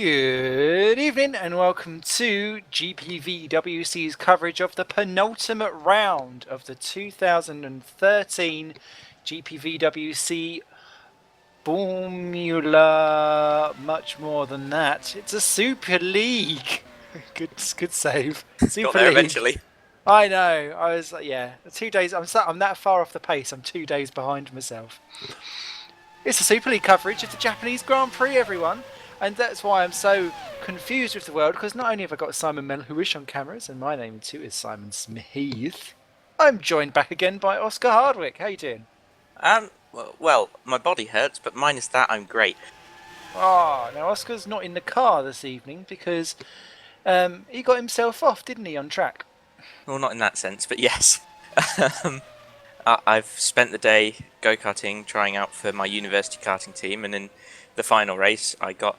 Good evening and welcome to GPVWC's coverage of the penultimate round of the 2013 GPVWC Formula. Much more than that, it's a Super League. Good save. Super Got there League. eventually. I know. I was like, yeah, 2 days. I'm that far off the pace. I'm 2 days behind myself. It's a Super League coverage of the Japanese Grand Prix, everyone. And that's why I'm so confused with the world, because not only have I got Simon Melhuish on cameras, and my name too is Simon Smith, I'm joined back again by Oscar Hardwick. How you doing? Well, my body hurts, but minus that, I'm great. Now Oscar's not in the car this evening because he got himself off, didn't he, on track? Well, not in that sense, but yes. I've spent the day go-karting, trying out for my university karting team, and in the final race, I got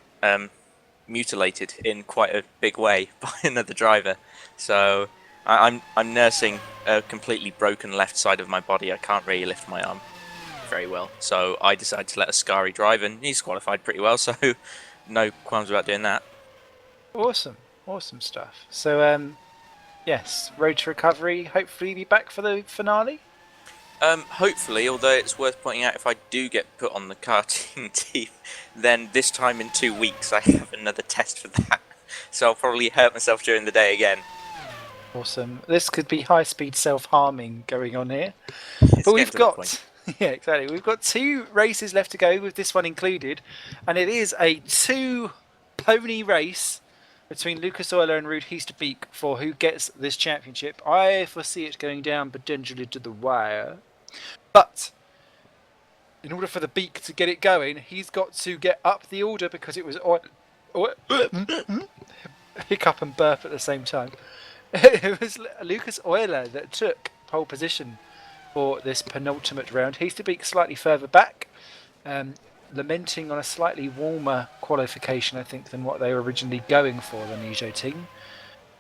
mutilated in quite a big way by another driver. So I'm nursing a completely broken left side of my body. I can't really lift my arm very well, so I decided to let Ascari drive, and he's qualified pretty well, so no qualms about doing that. Awesome stuff. So yes, road to recovery. Hopefully, be back for the finale. Hopefully, although it's worth pointing out, if I do get put on the karting team, then this time in 2 weeks I have another test for that. So I'll probably hurt myself during the day again. Awesome. This could be high-speed self-harming going on here. But we've got... Yeah, exactly. We've got 2 races left to go, with this one included. And it is a 2-pony race between Lucas Euler and Ruud Heesterbeek for who gets this championship. I foresee it going down potentially to the wire. But in order for the Beak to get it going, he's got to get up the order because it was hiccup and burp at the same time. It was Lucas Euler that took pole position for this penultimate round. Heesterbeek slightly further back, lamenting on a slightly warmer qualification, I think, than what they were originally going for, the Nijo team.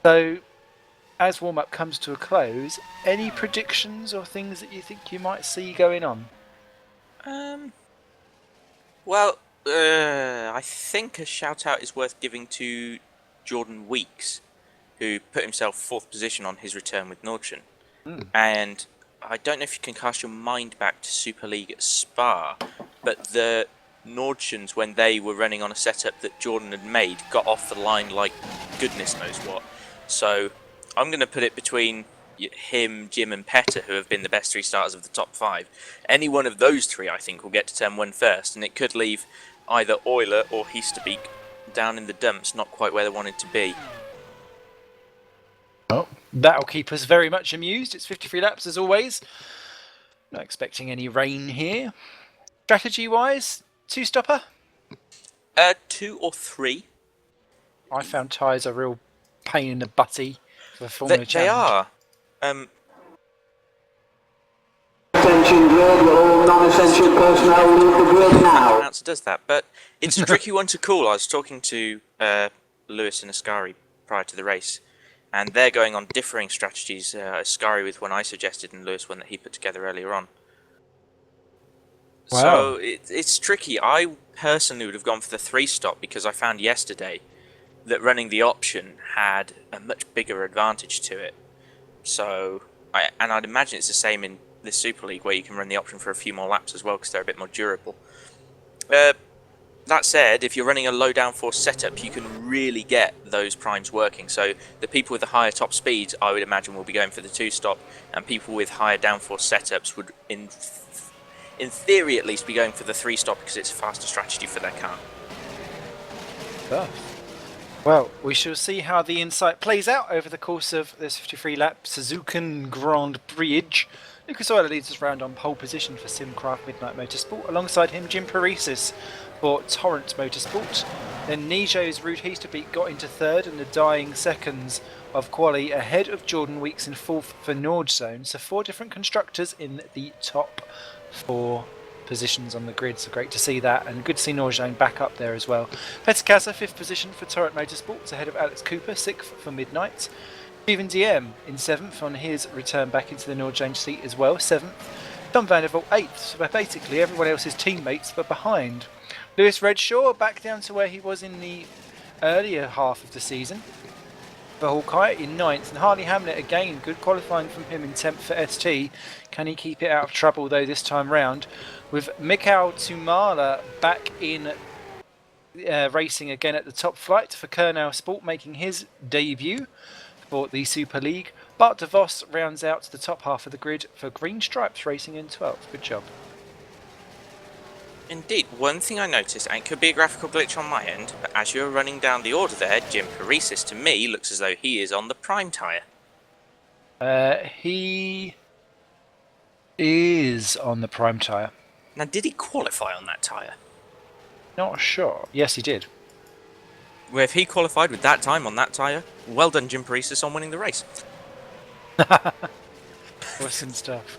So, as warm-up comes to a close, any predictions or things that you think you might see going on? Well, I think a shout-out is worth giving to Jordan Weeks, who put himself 4th position on his return with Nordschen. And I don't know if you can cast your mind back to Super League at Spa, but the Nordschens, when they were running on a setup that Jordan had made, got off the line like goodness knows what. So I'm going to put it between him, Jim and Petter, who have been the best 3 starters of the top 5. Any one of those 3, I think, will get to turn 1 first, and it could leave either Euler or Heesterbeek down in the dumps, not quite where they wanted to be. Oh, that'll keep us very much amused. It's 53 laps as always. Not expecting any rain here. Strategy-wise, 2-stopper? 2 or 3. I found tyres a real pain in the butty for Formula They are. Attention grid, all non-essential personnel leave the grid now. Announcer does that, but it's a tricky one to call. I was talking to Lewis and Ascari prior to the race, and they're going on differing strategies. Ascari with one I suggested, and Lewis one that he put together earlier on. Wow. So it's tricky. I personally would have gone for the 3-stop because I found yesterday that running the option had a much bigger advantage to it. So, I'd imagine it's the same in this Super League where you can run the option for a few more laps as well because they're a bit more durable. That said, if you're running a low downforce setup, you can really get those primes working. So the people with the higher top speeds, I would imagine, will be going for the 2-stop, and people with higher downforce setups would, in theory at least, be going for the 3-stop because it's a faster strategy for their car. Well, we shall see how the insight plays out over the course of this 53-lap Suzuka Grand Prix. Lucas Euler leads us round on pole position for Simcraft Midnight Motorsport. Alongside him, Jim Paresis for Torrent Motorsport. Then Nijo's Ruud Heesterbeek got into 3rd in the dying seconds of quali, ahead of Jordan Weeks in 4th for Nordschen. So 4 different constructors in the top 4 positions on the grid, so great to see that, and good to see Nordschen back up there as well. Petter Kasa, 5th position for Torrent Motorsports, ahead of Alex Cooper, 6th for Midnight. Steven DM in 7th on his return back into the Nordschen seat as well, 7th. Tom Vandervoort 8th, so basically everyone else is teammates but behind. Lewis Redshaw back down to where he was in the earlier half of the season for Hawkeye in 9th, and Harley Hamlet again, good qualifying from him in 10th for ST. Can he keep it out of trouble though this time round? With Mikhail Tumala back in racing again at the top flight for Kernel Sport, making his debut for the Super League. Bart de Vos rounds out the top half of the grid for Green Stripes racing in 12th. Good job. Indeed, one thing I noticed, and it could be a graphical glitch on my end, but as you're running down the order there, Jim Paresis to me looks as though he is on the prime tyre. He is on the prime tyre. Now, did he qualify on that tyre? Not sure. Yes, he did. Well, if he qualified with that time on that tyre, well done Jim Paresis on winning the race. Awesome stuff.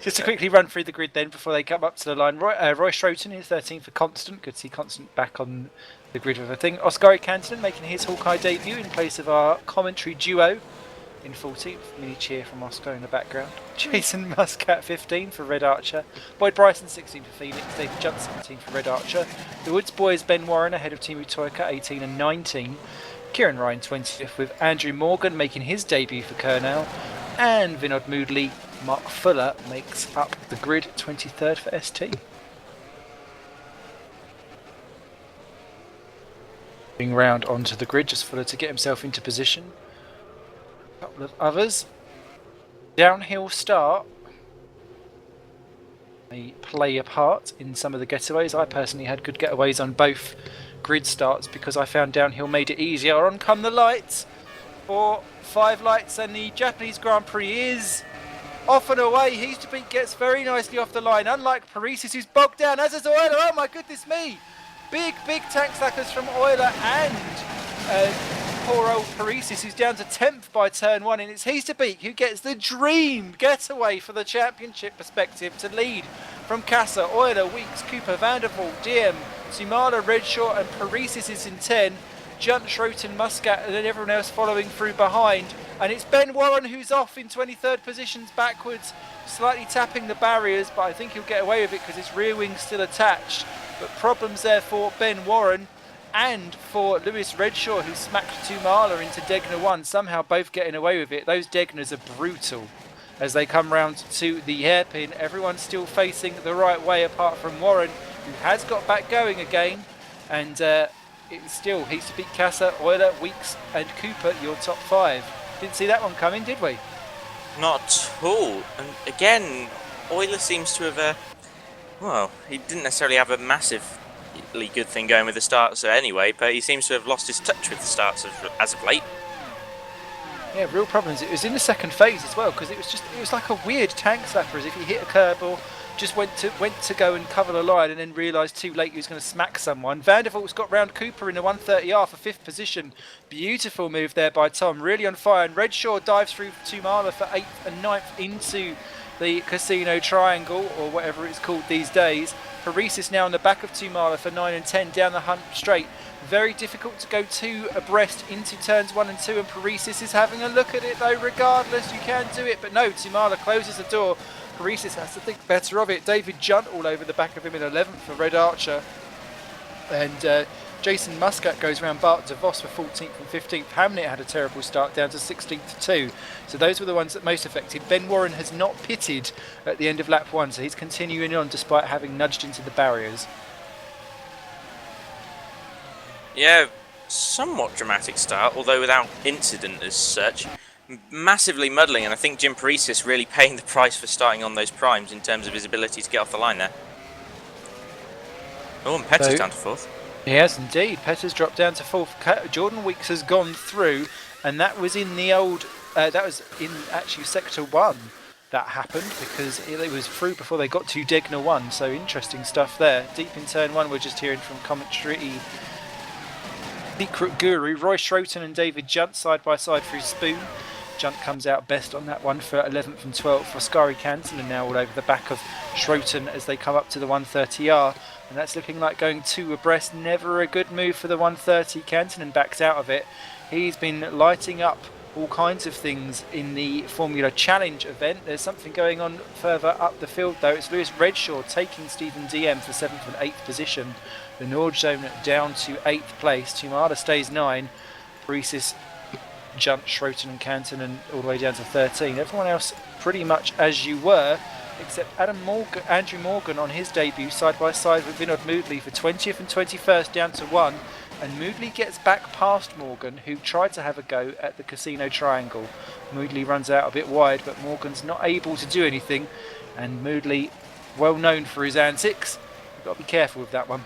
Just to quickly run through the grid then before they come up to the line. Roy Schroten is 13th for Constant. Good to see Constant back on the grid with a thing. Oskari Kantonen making his Hawkeye debut in place of our commentary duo in 14th. Mini cheer from Oscar in the background. Jason Muscat 15 for Red Archer. Boyd Bryson 16 for Phoenix. David Junt 17 for Red Archer. The Woods boys Ben Warren ahead of Timu Toyka 18 and 19. Kieran Ryan 20th with Andrew Morgan making his debut for Kernel. And Vinod Moodley, Mark Fuller makes up the grid 23rd for ST. Moving round onto the grid, just Fuller to get himself into position. A couple of others. Downhill start may play a part in some of the getaways. I personally had good getaways on both grid starts because I found downhill made it easier. On come the lights for 5 lights, and the Japanese Grand Prix is off and away. He's to beat, gets very nicely off the line, unlike Paresis, who's bogged down, as is Euler. Oh my goodness me! Big tank slackers from Euler and poor old Paresis, who's down to 10th by turn 1, and it's he's to beat who gets the dream getaway for the championship perspective to lead from Casa, Euler, Weeks, Cooper, Vandervoort, DM, Sumala, Redshaw, and Paresis is in 10. Junt, Schroten, Muscat, and then everyone else following through behind. And it's Ben Warren who's off in 23rd positions backwards, slightly tapping the barriers, but I think he'll get away with it because his rear wing's still attached. But problems there for Ben Warren and for Lewis Redshaw, who smacked Tumala into Degner 1, somehow both getting away with it. Those Degners are brutal as they come round to the hairpin. Everyone's still facing the right way apart from Warren, who has got back going again. And it's still, he's to beat Casa, Euler, Weeks and Cooper, your top 5. Didn't see that one coming, did we? Not at all. And again, Euler seems to have, well, he didn't necessarily have a massively good thing going with the starts anyway, but he seems to have lost his touch with the starts as of late. Yeah, real problems. It was in the second phase as well, because it was like a weird tank slapper, as if he hit a curb or just went to go and cover the line and then realised too late he was going to smack someone. Vandervoort's got round Cooper in the 130R for 5th position. Beautiful move there by Tom, really on fire. And Redshaw dives through Tumala for 8th and 9th into the Casino Triangle, or whatever it's called these days. Paresis now on the back of Tumala for 9 and 10 down the hunt straight. Very difficult to go 2 abreast into turns 1 and 2, and Paresis is having a look at it though. Regardless, you can do it, but no, Tumala closes the door. Paresis has to think better of it. David Junt all over the back of him in 11th for Red Archer. And Jason Muscat goes around Bart de Vos for 14th and 15th. Hamlet had a terrible start, down to 16th to 2. So those were the ones that most affected. Ben Warren has not pitted at the end of lap 1, so he's continuing on despite having nudged into the barriers. Yeah, somewhat dramatic start, although without incident as such. Massively muddling, and I think Jim Paresis really paying the price for starting on those primes in terms of his ability to get off the line there. Oh, and Petter's down to 4th. Yes, indeed. Petter's dropped down to 4th. Jordan Weeks has gone through, and that was in the old... that was in actually Sector 1 that happened, because it was through before they got to Degner 1, so interesting stuff there. Deep in Turn 1, we're just hearing from commentary Secret Guru, Roy Schroten and David Junt side by side through Spoon. Junt comes out best on that one for 11th and 12th for Oskari Kantonen, now all over the back of Schroten as they come up to the 130R, and that's looking like going 2 abreast. Never a good move for the 130. Kantonen backs out of it. He's been lighting up all kinds of things in the Formula Challenge event. There's something going on further up the field though. It's Lewis Redshaw taking Stephen DM for 7th and 8th position. The Nord Zone down to 8th place. Tumada stays 9. Paresis, Junt, Schroten and Canton and all the way down to 13. Everyone else pretty much as you were, except Andrew Morgan on his debut side by side with Vinod Moodley for 20th and 21st down to 1. And Moodley gets back past Morgan, who tried to have a go at the Casino Triangle. Moodley runs out a bit wide, but Morgan's not able to do anything. And Moodley, well known for his antics, you've got to be careful with that one.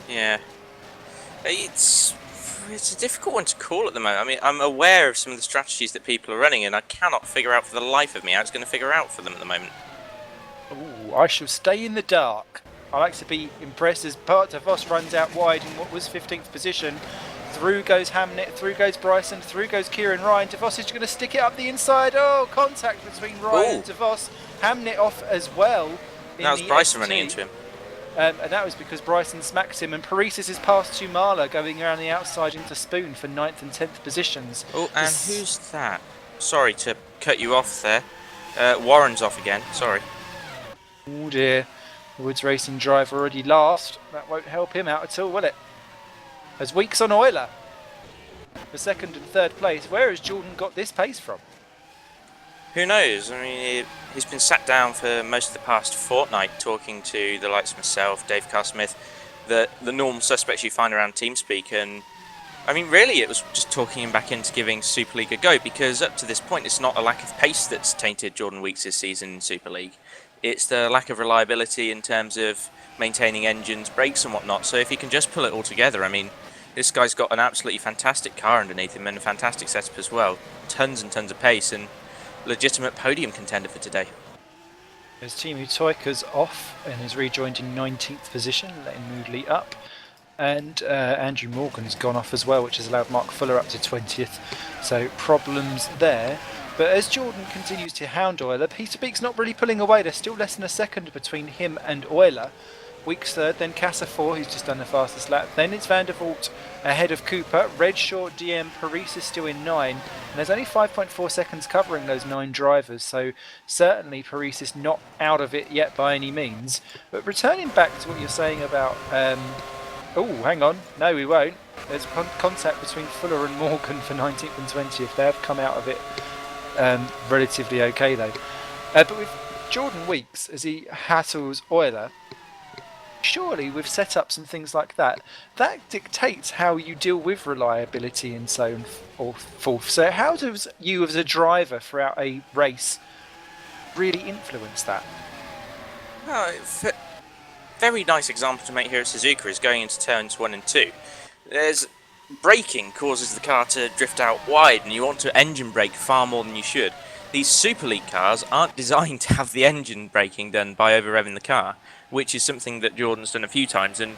Yeah. It's a difficult one to call at the moment. I mean, I'm aware of some of the strategies that people are running, and I cannot figure out for the life of me how it's going to figure out for them at the moment. Ooh, I shall stay in the dark. I like to be impressed as Bart de Vos runs out wide in what was 15th position. Through goes Hamnet, through goes Bryson, through goes Kieran Ryan. De Vos is going to stick it up the inside. Oh, contact between Ryan and De Vos. Hamnet off as well. That was Bryson running into him. And that was because Bryson smacked him, and Paresis is past Tumala going around the outside into Spoon for 9th and 10th positions. Oh, and who's that? Sorry to cut you off there. Warren's off again, sorry. Oh dear. The Woods Racing driver already last. That won't help him out at all, will it? As Weeks on Euler for 2nd and 3rd place. Where has Jordan got this pace from? Who knows? I mean, he's been sat down for most of the past fortnight talking to the likes of myself, Dave Carr-Smith, the normal suspects you find around TeamSpeak, and I mean, really, it was just talking him back into giving Superleague a go, because up to this point, it's not a lack of pace that's tainted Jordan Weeks' season in Superleague. It's the lack of reliability in terms of maintaining engines, brakes and whatnot. So if he can just pull it all together, I mean, this guy's got an absolutely fantastic car underneath him and a fantastic setup as well. Tons and tons of pace and legitimate podium contender for today. There's Timu Toika's off and is rejoined in 19th position, letting Moodley up. And Andrew Morgan's gone off as well, which has allowed Mark Fuller up to 20th. So problems there. But as Jordan continues to hound Euler, Peter Beek's not really pulling away. There's still less than a second between him and Euler. Weeks 3rd, then Casa 4, who's just done the fastest lap. Then it's Van der Vault ahead of Cooper. Redshaw, DM, Paris is still in 9. And there's only 5.4 seconds covering those 9 drivers. So certainly Paris is not out of it yet by any means. But returning back to what you're saying about... oh, hang on. No, we won't. There's contact between Fuller and Morgan for 19th and 20th. They have come out of it relatively okay though. But with Jordan Weeks as he hassles Euler, surely with setups and things like that, that dictates how you deal with reliability and so forth. So how does you as a driver throughout a race really influence that? Well, very nice example to make here at Suzuka is going into turns 1 and 2. There's braking causes the car to drift out wide and you want to engine brake far more than you should. These Super League cars aren't designed to have the engine braking done by over-revving the car, which is something that Jordan's done a few times and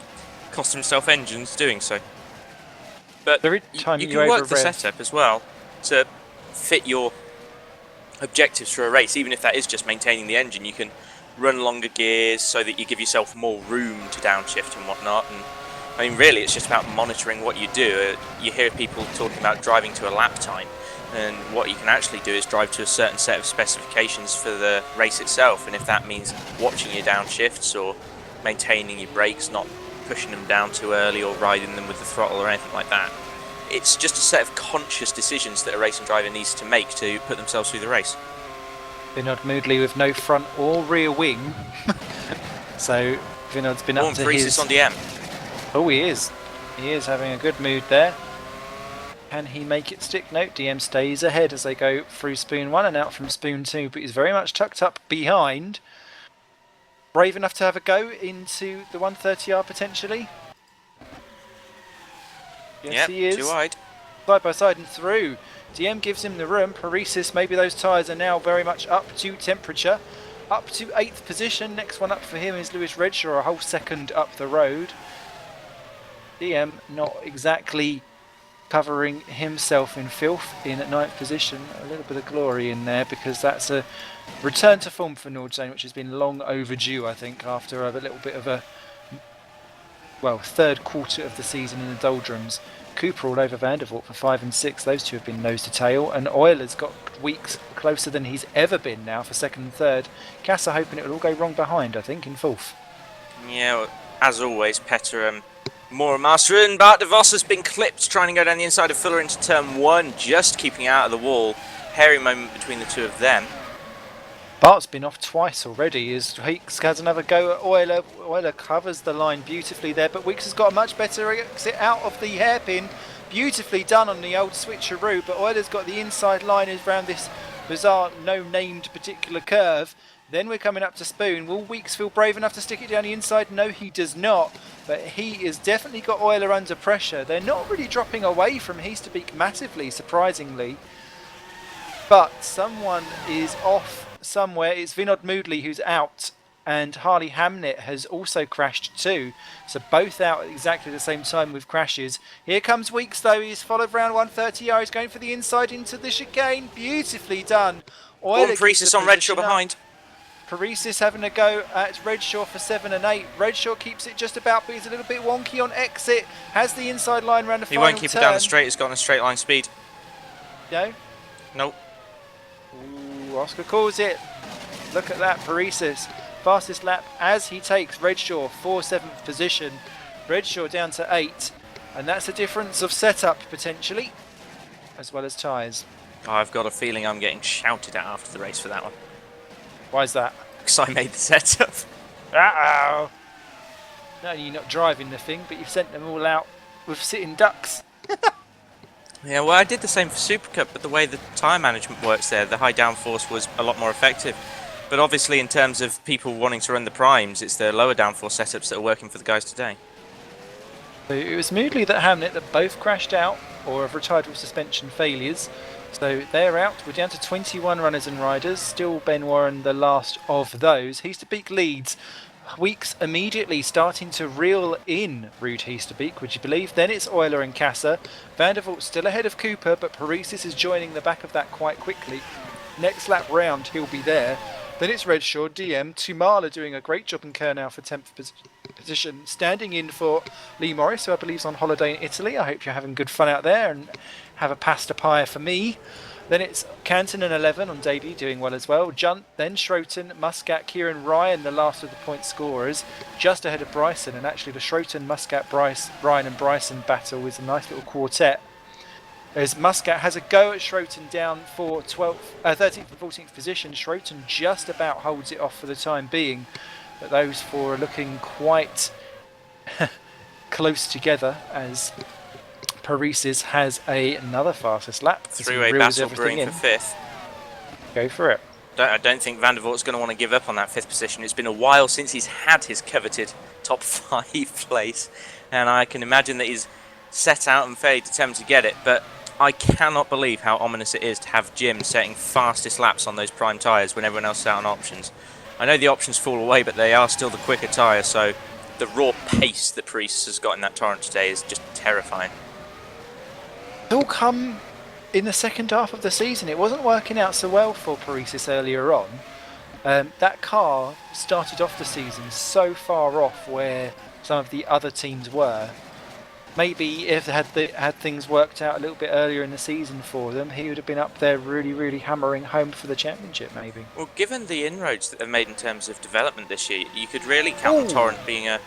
cost himself engines doing so. But every time you can work the setup as well to fit your objectives for a race, even if that is just maintaining the engine. You can run longer gears so that you give yourself more room to downshift and whatnot. And I mean, really, it's just about monitoring what you do. You hear people talking about driving to a lap time, and what you can actually do is drive to a certain set of specifications for the race itself, and if that means watching your downshifts or maintaining your brakes, not pushing them down too early or riding them with the throttle or anything like that. It's just a set of conscious decisions that a racing driver needs to make to put themselves through the race. Vinod Moodley with no front or rear wing. So Vinod's been up to his... on DM. Oh, he is. He is having a good mood there. Can he make it stick? No, DM stays ahead as they go through Spoon 1 and out from Spoon 2, but he's very much tucked up behind. Brave enough to have a go into the 130R potentially. Yes, he is. Too wide. Side by side and through. DM gives him the room. Paresis, maybe those tyres are now very much up to temperature. Up to 8th position. Next one up for him is Lewis Redshaw, a whole second up the road. DM not exactly covering himself in filth in at 9th position. A little bit of glory in there because that's a return to form for Nordzone, which has been long overdue, I think, after a little bit of a, well, third quarter of the season in the doldrums. Cooper all over Vandervoort for 5 and 6. Those two have been nose to tail, and Euler's got Weeks closer than he's ever been now for 2nd and 3rd. Kassa hoping it will all go wrong behind, I think, in 4th. Yeah, well, as always, Petter more mastering, but De Vos has been clipped trying to go down the inside of Fuller into turn 1, just keeping out of the wall. Hairy moment between the two of them. Bart's been off twice already as Weeks has another go at Euler. Euler covers the line beautifully there, but Weeks has got a much better exit out of the hairpin. Beautifully done on the old switcheroo, but Euler's got the inside line around this bizarre, no-named particular curve. Then we're coming up to Spoon. Will Weeks feel brave enough to stick it down the inside? No, he does not. But he has definitely got Euler under pressure. They're not really dropping away from Heasterbeek massively, surprisingly. But someone is off somewhere. It's Vinod Moodley who's out, and Harley Hamnet has also crashed too. So both out at exactly the same time with crashes. Here comes Weeks though. He's followed round 130R. He's going for the inside into the chicane. Beautifully done. Gordon Paresis on Redshaw behind. Paresis having a go at Redshaw for 7 and 8. Redshaw keeps it just about, but he's a little bit wonky on exit. Has the inside line round the final turn. He won't keep it down the straight. It's got a straight line speed. No? Nope. Ooh, Oscar calls it. Look at that, Paresis. Fastest lap as he takes Redshaw for 7th position. Redshaw down to 8. And that's a difference of setup, potentially, as well as tyres. I've got a feeling I'm getting shouted at after the race for that one. Why is that? Because I made the setup. Uh-oh. Not only you're not driving the thing, but you've sent them all out with sitting ducks. Yeah, well, I did the same for Super Cup, but the way the tyre management works there, the high downforce was a lot more effective. But obviously, in terms of people wanting to run the primes, it's the lower downforce setups that are working for the guys today. So it was Moodley that Hamnet that both crashed out or have retired with suspension failures. So they're out. We're down to 21 runners and riders. Still Ben Warren the last of those. Heasterbeek leads. Weeks immediately starting to reel in Ruud Heasterbeek, would you believe? Then it's Euler and Kassa. Vandervoort still ahead of Cooper, but Paresis is joining the back of that quite quickly. Next lap round, he'll be there. Then it's Redshaw, DM, Tumala doing a great job in Kernow for 10th position. Standing in for Lee Morris, who I believe is on holiday in Italy. I hope you're having good fun out there and have a pasta pie for me. Then it's Canton and 11 on debut, doing well as well. Junt, then Schroten, Muscat, Kieran Ryan, the last of the point scorers, just ahead of Bryson. And actually the Schroten, Muscat, Ryan and Bryson battle is a nice little quartet. As Muscat has a go at Schroten down for 13th and 14th position. Schroten just about holds it off for the time being. But those four are looking quite close together as Paresis has another fastest lap. Three-way battle brewing for 5th. Go for it. I don't think Vandervoort's going to want to give up on that 5th position. It's been a while since he's had his coveted top 5 place. And I can imagine that he's set out and fairly determined to get it. But I cannot believe how ominous it is to have Jim setting fastest laps on those prime tyres when everyone else is out on options. I know the options fall away, but they are still the quicker tyre, so the raw pace that Paresis has got in that Torrent today is just terrifying. It's all come in the second half of the season. It wasn't working out so well for Paresis earlier on. That car started off the season so far off where some of the other teams were. Maybe if they had things worked out a little bit earlier in the season for them, he would have been up there really, really hammering home for the championship, maybe. Well, given the inroads that they've made in terms of development this year, you could really count on Torrent being a...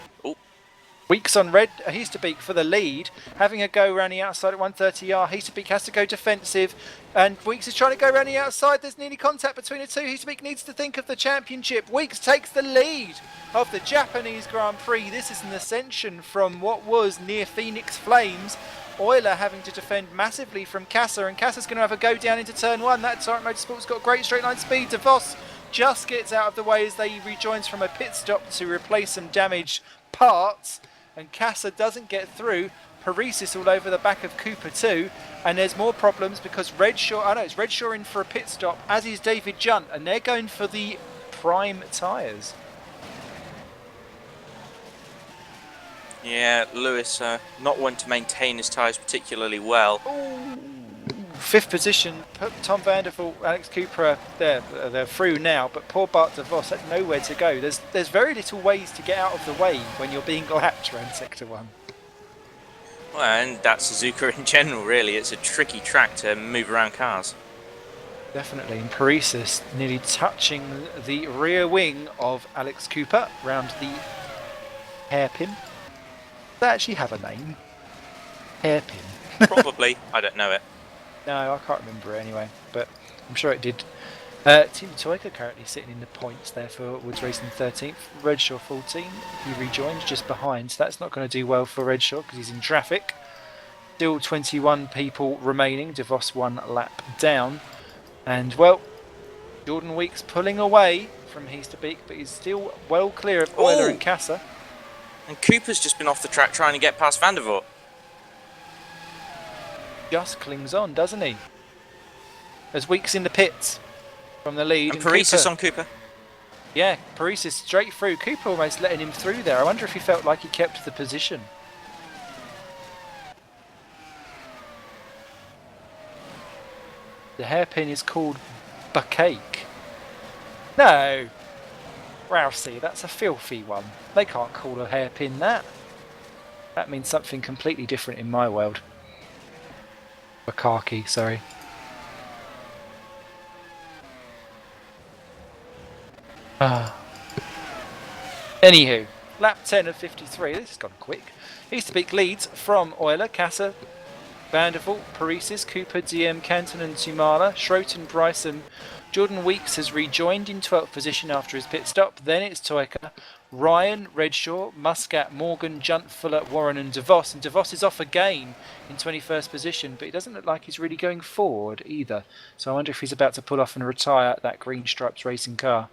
Weeks on red, Heasterbeek for the lead, having a go around the outside at 130R. Heasterbeek has to go defensive, and Weeks is trying to go around the outside. There's nearly contact between the two. Heasterbeek needs to think of the championship. Weeks takes the lead of the Japanese Grand Prix. This is an ascension from what was near Phoenix Flames. Euler having to defend massively from Kassa, and Kassa's going to have a go down into turn 1. That Torrent Motorsport's got great straight line speed. De Vos just gets out of the way as they rejoins from a pit stop to replace some damaged parts. And Kassa doesn't get through. Paresis all over the back of Cooper too. And there's more problems because it's Redshaw in for a pit stop, as is David Junt, and they're going for the prime tyres. Yeah, Lewis, not one to maintain his tyres particularly well. Ooh. 5th position, Tom Vandervoort, Alex Cooper, they're through now, but poor Bart de Vos had nowhere to go. There's very little ways to get out of the way when you're being lapped around Sector 1. Well, and that Suzuka in general, really. It's a tricky track to move around cars. Definitely. And Paresis nearly touching the rear wing of Alex Cooper round the hairpin. Does that actually have a name? Hairpin. Probably. I don't know it. No, I can't remember it anyway, but I'm sure it did. Team Toyota currently sitting in the points there for Woods Racing 13th. Redshaw 14. He rejoined just behind, so that's not going to do well for Redshaw because he's in traffic. Still 21 people remaining. DeVos 1 lap down. And, well, Jordan Weeks pulling away from Heasterbeek, but he's still well clear of Euler and Casa. And Cooper's just been off the track trying to get past Van der Voort. Just clings on, doesn't he? As Weeks in the pits from the lead. And Paresis on Cooper. Yeah, Paresis straight through. Cooper almost letting him through there. I wonder if he felt like he kept the position. The hairpin is called Bucake. No! Rousey, that's a filthy one. They can't call a hairpin that. That means something completely different in my world. Bukaki, sorry. Anywho, lap 10 of 53. This has gone quick. Heasterbeek leads from Euler, Casa, Van der Voort, Paresis, Cooper, DM, Canton and Tumala, Schroten, Bryson. Jordan Weeks has rejoined in 12th position after his pit stop. Then it's Toyka, Ryan, Redshaw, Muscat, Morgan, Junt, Fuller, Warren and DeVos. And DeVos is off again in 21st position, but he doesn't look like he's really going forward either. So I wonder if he's about to pull off and retire that Green Stripes racing car.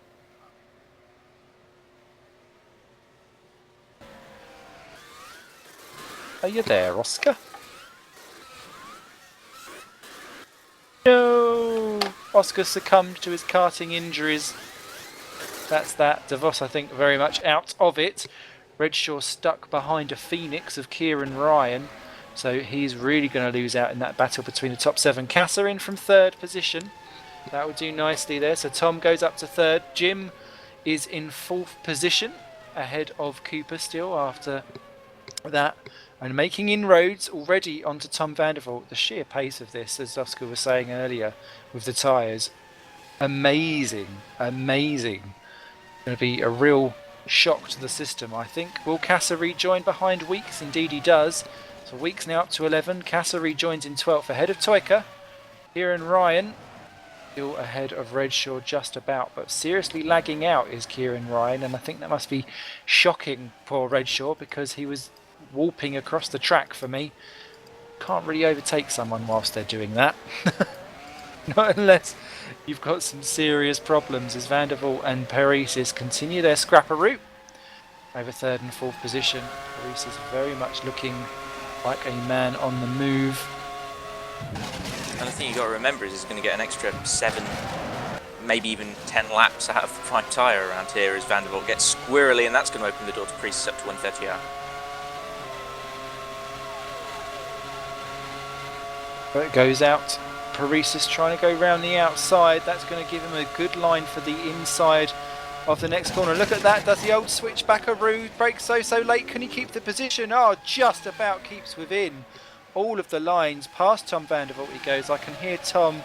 Are you there, Oscar? No! Oscar succumbed to his karting injuries. That's that. DeVos, I think, very much out of it. Redshaw stuck behind a Phoenix of Kieran Ryan. So he's really going to lose out in that battle between the top 7. Casa in from 3rd position. That would do nicely there. So Tom goes up to 3rd. Jim is in 4th position, ahead of Cooper still after that. And making inroads already onto Tom van der Voort. The sheer pace of this, as Oscar was saying earlier, with the tyres, amazing, amazing. Going to be a real shock to the system, I think. Will Casa rejoin behind Weeks? Indeed he does. So Weeks now up to 11. Casa rejoins in 12th ahead of Toyka. Kieran Ryan still ahead of Redshaw just about, but seriously lagging out is Kieran Ryan, and I think that must be shocking for Redshaw because he was warping across the track for me. Can't really overtake someone whilst they're doing that. Not unless you've got some serious problems as Van der Voort and Paresis continue their scrapperoo over 3rd and 4th position. Paresis very much looking like a man on the move. And the thing you've got to remember is he's going to get an extra 7, maybe even 10 laps out of the prime tyre around here as Van der Voort gets squirrely, and that's going to open the door to Paresis up to 130R. But it goes out. Paresis trying to go round the outside. That's going to give him a good line for the inside of the next corner. Look at that. Does the old switchbackaroo break so late? Can he keep the position? Oh, just about keeps within all of the lines. Past Tom van der Voort he goes. I can hear Tom.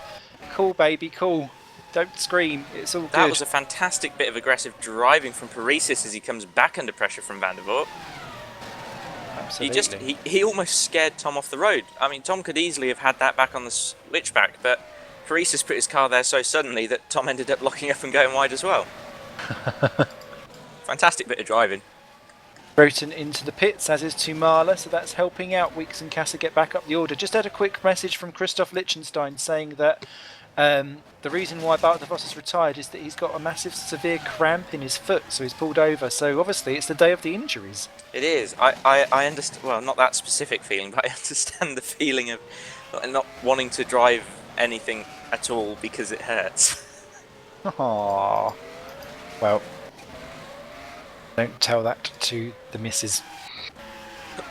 Cool, baby, cool. Don't scream. It's all good. That was a fantastic bit of aggressive driving from Paresis as he comes back under pressure from Van der Voort. Absolutely. He almost scared Tom off the road. I mean, Tom could easily have had that back on the switchback, but Paresis put his car there so suddenly that Tom ended up locking up and going wide as well. Fantastic bit of driving. Roten into the pits, as is Tumala, so that's helping out Weeks and Casa get back up the order. Just had a quick message from Christoph Lichtenstein saying that the reason why Bart de Vos has retired is that he's got a massive severe cramp in his foot, so he's pulled over. So obviously it's the day of the injuries. It is. I understand, well, not that specific feeling, but I understand the feeling of not wanting to drive anything at all because it hurts. Aww. Well, don't tell that to the missus.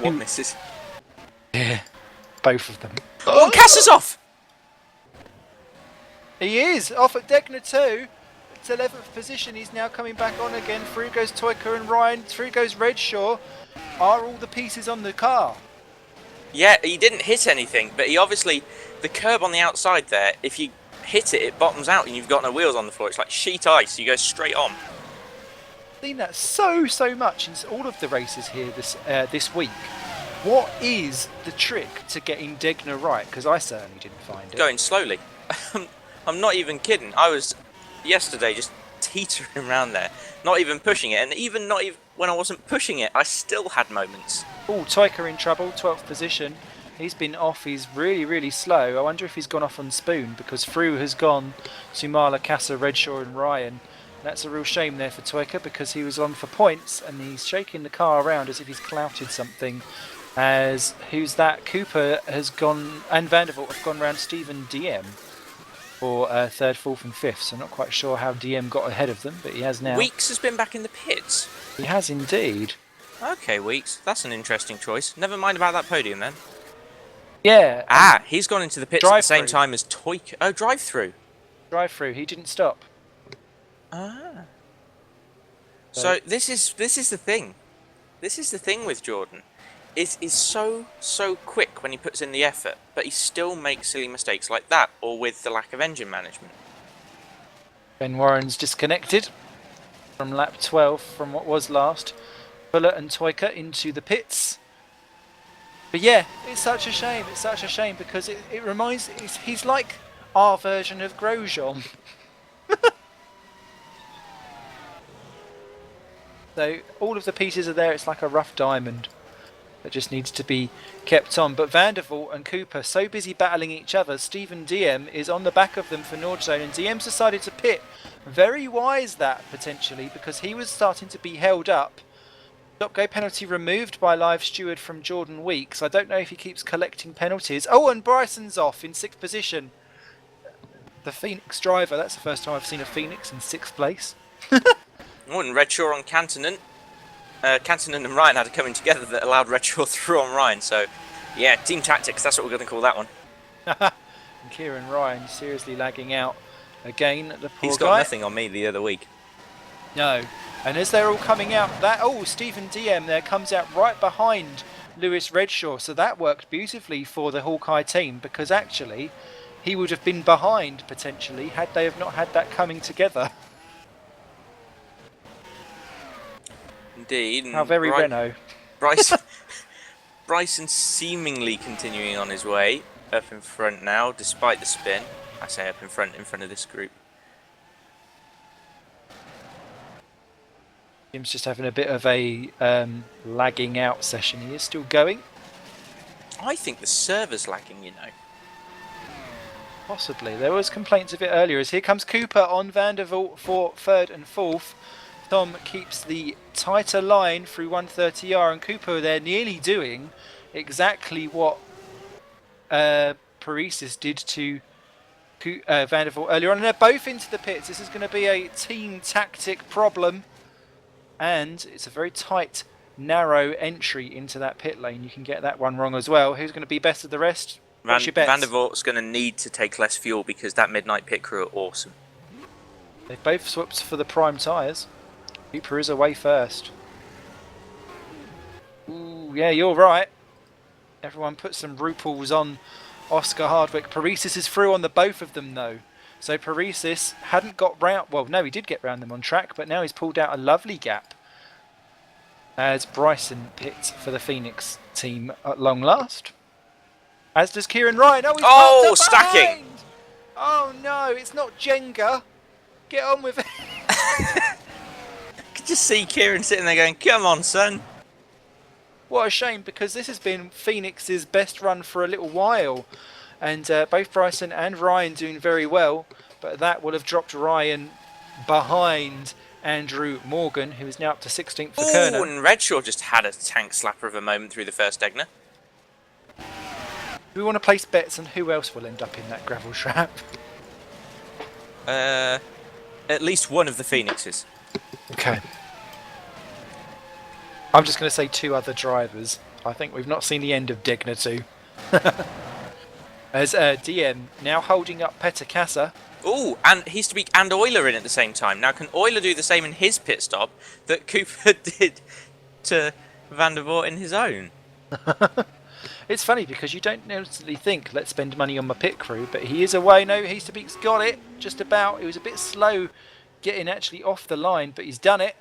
What missus? Yeah, both of them. Oh, Casa's off! He is off at Degner too. It's 11th position. He's now coming back on again. Through goes Toyka and Ryan. Through goes Redshaw. Are all the pieces on the car? Yeah, he didn't hit anything, but he obviously, the curb on the outside there, if you hit it, it bottoms out and you've got no wheels on the floor. It's like sheet ice, you go straight on. Seen that so much in all of the races here this week. What is the trick to getting Degner right? Because I certainly didn't find it. Going slowly. I'm not even kidding. I was, yesterday, just teetering around there, not even pushing it, and even when I wasn't pushing it, I still had moments. Oh, Toika in trouble, 12th position. He's been off, he's really slow. I wonder if he's gone off on Spoon, because Fru has gone to Marla, Casa, Redshaw and Ryan. That's a real shame there for Toika, because he was on for points, and he's shaking the car around as if he's clouted something. As, who's that? Cooper has gone, and Vandervoort have gone round Stephen DM for 3rd, 4th and 5th, so I'm not quite sure how DM got ahead of them, but he has now. Weeks has been back in the pits. He has indeed. Okay, Weeks, that's an interesting choice. Never mind about that podium then. Yeah. He's gone into the pits at the same time as Toika. Oh, drive-through. Drive-through, he didn't stop. So this is the thing. This is the thing with Jordan. Is so quick when he puts in the effort, but he still makes silly mistakes like that, or with the lack of engine management. Ben Warren's disconnected from lap 12 from what was last. Fuller and Toika into the pits. But yeah, it's such a shame. It's such a shame because it reminds. He's like our version of Grosjean. So all of the pieces are there. It's like a rough diamond that just needs to be kept on. But Vandervoort and Cooper so busy battling each other. Stephen DM is on the back of them for Nordzone, and DM's decided to pit. Very wise that potentially, because he was starting to be held up. Stop go penalty removed by live steward from Jordan Weeks. I don't know if he keeps collecting penalties. Oh, and Bryson's off in 6th position. The Phoenix driver. That's the first time I've seen a Phoenix in 6th place. Oh, and Redshaw on Cantonen. Cantonen and Ryan had a coming together that allowed Redshaw through on Ryan. So, yeah, team tactics, that's what we're going to call that one. And Kieran Ryan seriously lagging out again. The poor He's guy. got nothing on me the other week. No. And as they're all coming out, Stephen DM there comes out right behind Lewis Redshaw. So that worked beautifully for the Hawkeye team, because actually he would have been behind potentially had they have not had that coming together. Indeed. How very Renault. Bryson seemingly continuing on his way up in front now, despite the spin. I say up in front of this group. Jim's just having a bit of a lagging out session. He is still going. I think the server's lagging, you know. Possibly. There was complaints of it earlier. As here comes Cooper on Vandervoort for 3rd and 4th. Tom keeps the tighter line through 130R, and Cooper there nearly doing exactly what Paresis did to Vandervoort earlier on. And they're both into the pits. This is going to be a team tactic problem. And it's a very tight, narrow entry into that pit lane. You can get that one wrong as well. Who's going to be best of the rest? What's your bets? Vandervoort's going to need to take less fuel because that midnight pit crew are awesome. They've both swapped for the prime tyres. Cooper is away first. Ooh, yeah, you're right. Everyone put some Rupals on Oscar Hardwick. Paresis is through on the both of them though. So Paresis hadn't got round, well no, he did get round them on track, but now he's pulled out a lovely gap as Bryson pits for the Phoenix team at long last. As does Kieran Ryan. Oh, he's stacking! Oh no, it's not Jenga. Get on with it. I could just see Kieran sitting there going, come on son. What a shame, because this has been Phoenix's best run for a little while. And both Bryson and Ryan doing very well, but that will have dropped Ryan behind Andrew Morgan, who is now up to 16th for Kerner. Oh, and Redshaw just had a tank slapper of a moment through the first Degner. Do we want to place bets on who else will end up in that gravel trap? At least one of the Phoenixes. Okay. I'm just going to say 2 other drivers. I think we've not seen the end of Degner 2. As DM now holding up Petter Casa. Oh, and he's to be and Euler in at the same time. Now, can Euler do the same in his pit stop that Cooper did to Vandervoort in his own? It's funny because you don't instantly think, let's spend money on my pit crew, but he is away. No, Heasterbeek's got it, just about. He was a bit slow getting actually off the line, but he's done it.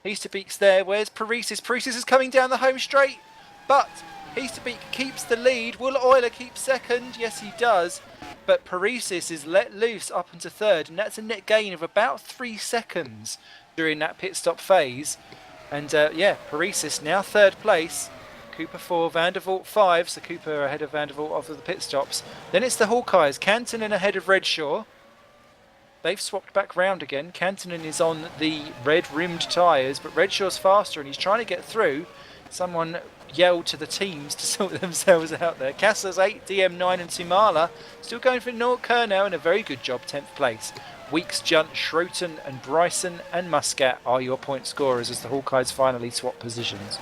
Heasterbeek's there. Where's Paresis? Paresis is coming down the home straight, but Heasterbeek keeps the lead. Will Euler keep second? Yes, he does. But Paresis is let loose up into third, and that's a net gain of about 3 seconds during that pit stop phase. And yeah, Paresis now third place. Cooper 4, Vandervoort 5, so Cooper ahead of Vandervoort after the pit stops. Then it's the Hawkeyes. Cantonen ahead of Redshaw. They've swapped back round again. Cantonen is on the red-rimmed tyres, but Redshaw's faster and he's trying to get through. Someone yelled to the teams to sort themselves out there. Kassler's 8, DM9 and Sumala still going for Nort Kernow in a very good job, 10th place. Weeks, Junt, Schroten and Bryson and Muscat are your point scorers as the Hawkeyes finally swap positions.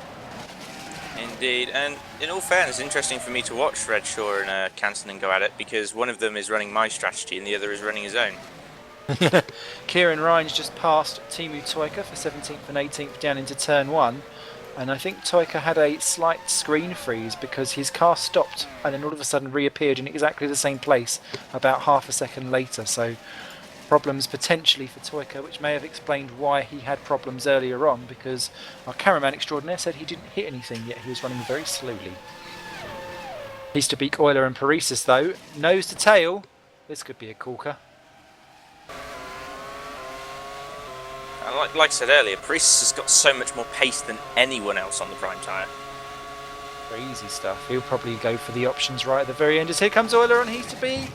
Indeed, and in all fairness, it's interesting for me to watch Redshaw and Cantonen go at it because one of them is running my strategy and the other is running his own. Kieran Ryan's just passed Timu Toika for 17th and 18th down into turn 1, and I think Toika had a slight screen freeze because his car stopped and then all of a sudden reappeared in exactly the same place about half a second later, so problems potentially for Toika, which may have explained why he had problems earlier on, because our cameraman extraordinaire said he didn't hit anything, yet he was running very slowly. Heasterbeek, Euler and Paresis though, nose to tail. This could be a corker. Like I said earlier, Paresis has got so much more pace than anyone else on the prime tyre. Crazy stuff. He'll probably go for the options right at the very end as here comes Euler on Heasterbeek.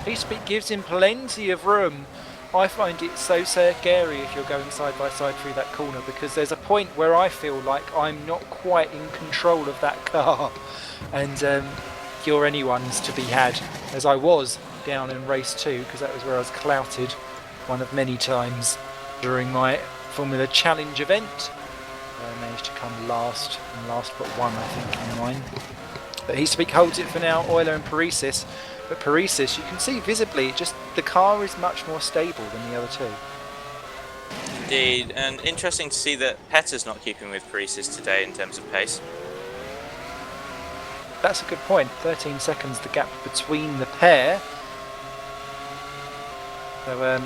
Heasterbeek gives him plenty of room. I find it so scary if you're going side by side through that corner because there's a point where I feel like I'm not quite in control of that car and you're anyone's to be had, as I was down in race 2 because that was where I was clouted one of many times during my Formula Challenge event. I managed to come last, and last but one I think in mine. But Heasterbeek holds it for now, Euler and Paresis. But Paresis, you can see visibly, just the car is much more stable than the other two. Indeed, and interesting to see that Petter's not keeping with Paresis today in terms of pace. That's a good point. 13 seconds the gap between the pair. So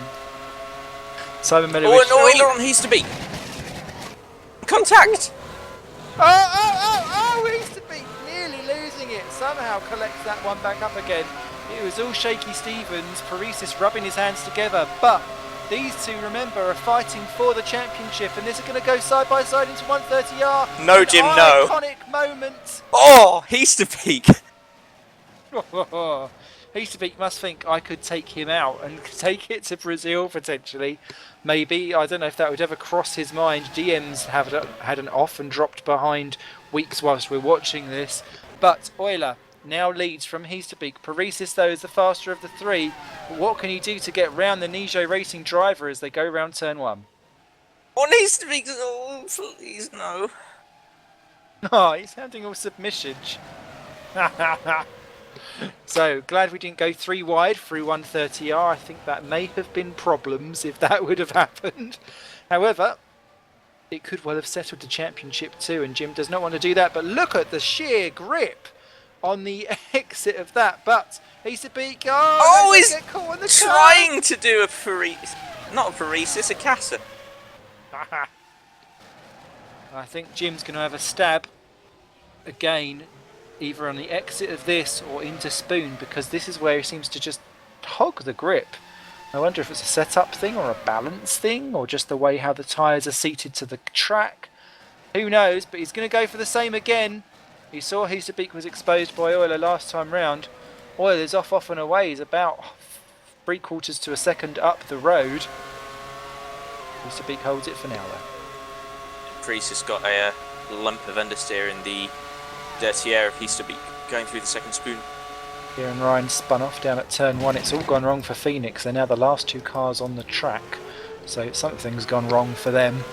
Simon Miller. Oh, and Euler on Heasterbeek. Contact! Oh, Heasterbeek nearly losing it. Somehow collects that one back up again. It was all shaky Stevens, Paresis rubbing his hands together, but these two, remember, are fighting for the championship, and this is going to go side by side into 130R. No, Jim, no. Iconic moment. Oh, Heasterbeek. Heasterbeek must think I could take him out and take it to Brazil potentially. Maybe, I don't know if that would ever cross his mind. DM's have had an off and dropped behind Weeks whilst we're watching this. But Euler now leads from Heasterbeek. Paresis though is the faster of the three. But what can he do to get round the Nijo Racing driver as they go round turn 1? On Heasterbeek, oh please no. Oh, he's sounding all submission. So, glad we didn't go 3 wide through 130R. I think that may have been problems if that would have happened. However, it could well have settled the championship too, and Jim does not want to do that. But look at the sheer grip on the exit of that. But Heasterbeek, he's get caught on the trying to do a Paresis. Not a Paresis, a Kasser. I think Jim's going to have a stab again, either on the exit of this or into Spoon, because this is where he seems to just hog the grip. I wonder if it's a setup thing or a balance thing or just the way how the tyres are seated to the track. Who knows, but he's going to go for the same again. He saw Heasterbeek was exposed by Euler last time round. Euler's off and away. He's about 3/4 to a second up the road. Heasterbeek holds it for now though. Paresis got a lump of understeer in the dirty air of Heasterbeek going through the second Spoon. Kieran Ryan spun off down at turn 1. It's all gone wrong for Phoenix. They're now the last 2 cars on the track, so something's gone wrong for them.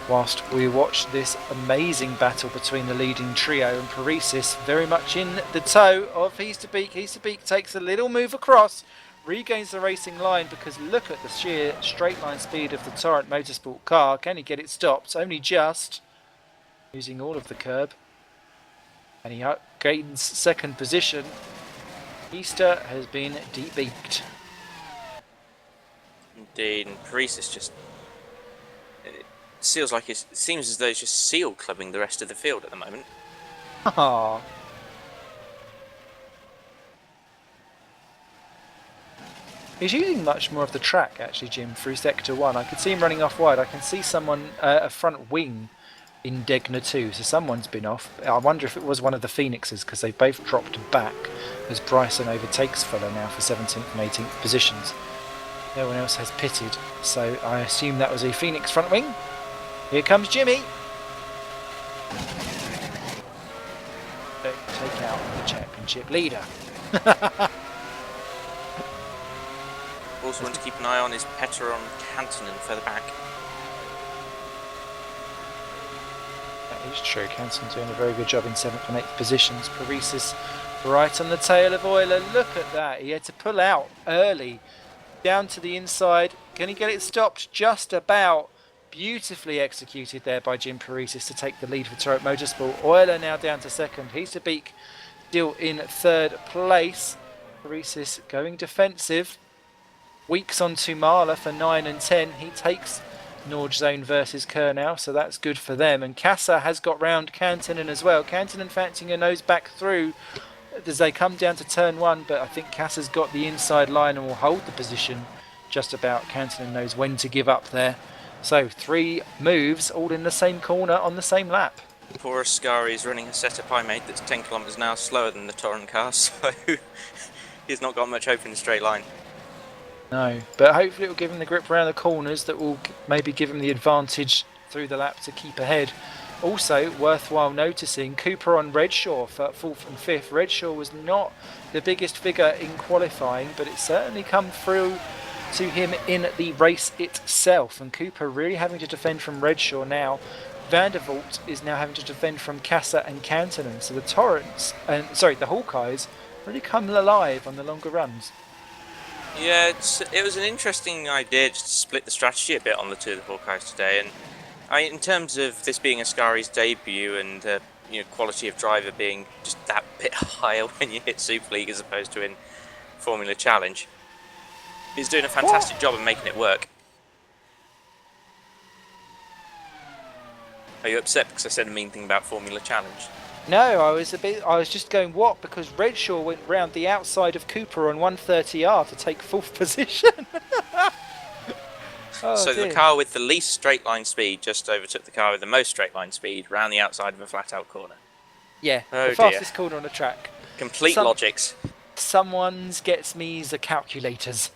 Whilst we watch this amazing battle between the leading trio, and Paresis very much in the toe of Heasterbeek. Heasterbeek takes a little move across, regains the racing line, because look at the sheer straight line speed of the Torrent Motorsport car. Can he get it stopped? Only just, using all of the curb. And he gains second position. Easter has been debeaked. Indeed, and Paris is just... It seems as though it's just seal clubbing the rest of the field at the moment. Aww. He's using much more of the track, actually, Jim, through Sector 1. I could see him running off wide. I can see someone, a front wing in Degner 2, so someone's been off. I wonder if it was one of the Phoenixes, because they both dropped back as Bryson overtakes Fuller now for 17th and 18th positions. No one else has pitted, so I assume that was a Phoenix front wing. Here comes Jimmy. Take out the championship leader. Also want to keep an eye on is Petteron Kantonen further back. That is true. Kantonen's doing a very good job in 7th and 8th positions. Paris right on the tail of Euler. Look at that. He had to pull out early. Down to the inside. Can he get it stopped? Just about. Beautifully executed there by Jim Parisis to take the lead for Torrent Motorsport. Euler now down to second. Hiesterbeek still in third place. Parisis going defensive. Weeks on Tumala for 9 and 10. He takes Norge Zone versus Kerr now, so that's good for them. And Kassa has got round Kantonen as well. Kantonen fancying a nose back through as they come down to turn 1, but I think Kassa's got the inside line and will hold the position just about. Kantonen knows when to give up there. So 3 moves all in the same corner on the same lap. Poor Ascari is running a setup I made that's 10 kilometres an hour slower than the Torrent car, so he's not got much hope in the straight line. No, but hopefully it will give him the grip around the corners that will maybe give him the advantage through the lap to keep ahead. Also, worthwhile noticing, Cooper on Redshaw for 4th and 5th. Redshaw was not the biggest figure in qualifying, but it certainly come through to him in the race itself. And Cooper really having to defend from Redshaw now. Vandervoort is now having to defend from Kassa and Kantonen. So the Torrents, the Hawkeyes really come alive on the longer runs. Yeah, it was an interesting idea just to split the strategy a bit on the two of the Hawkeyes today, and in terms of this being Ascari's debut and quality of driver being just that bit higher when you hit Superleague as opposed to in Formula Challenge, he's doing a fantastic job of making it work. Are you upset because I said a mean thing about Formula Challenge? No, I was just going what, because Redshaw went round the outside of Cooper on 130R to take 4th position. So dear. the car with the least straight line speed just overtook the car with the most straight line speed round the outside of a flat out corner. Yeah, oh the fastest corner on the track. Complete logics. Someone's gets me the calculators.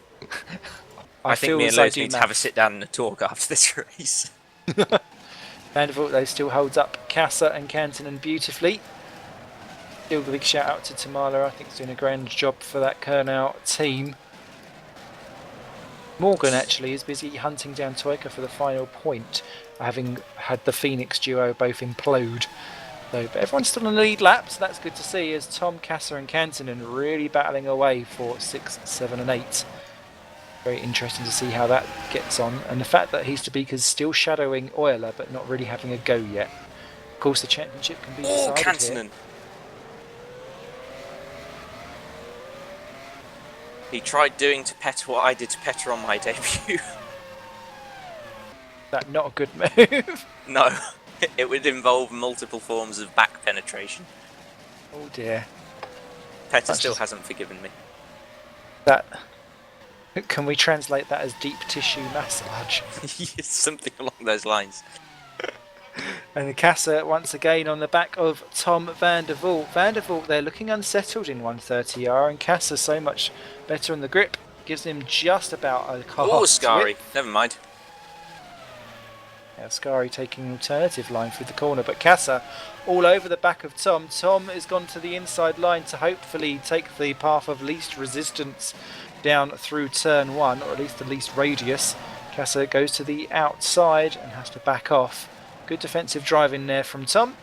I think me and Lewis need to have a sit down and a talk after this race. Vandervoort though still holds up Kassa and Kantonen beautifully. Still a big shout out to Tamala. I think he's doing a grand job for that Kernow team. Morgan actually is busy hunting down Toyka for the final point, having had the Phoenix duo both implode. But everyone's still on the lead lap, so that's good to see as Tom, Kassa and Kantonen really battling away for 6, 7 and 8. Very interesting to see how that gets on, and the fact that Hiesterbeek is still shadowing Euler but not really having a go yet. Of course the championship can be decided Kantonen. here. He tried doing to Petter what I did to Petter on my debut. That not a good move. No, it would involve multiple forms of back penetration. Oh dear. Petter still hasn't forgiven me. That... Can we translate that as deep tissue massage? Something along those lines. And the Kassa once again on the back of Tom Vandervoort. Vandervoort there looking unsettled in 130R, and Kassa so much better on the grip. Gives him just about a car. Oh, Ascari. Never mind. Yeah, Ascari taking an alternative line through the corner, but Kassa all over the back of Tom. Tom has gone to the inside line to hopefully take the path of least resistance down through turn 1, or at least the least radius. Kassa goes to the outside and has to back off. Good defensive driving there from Tom.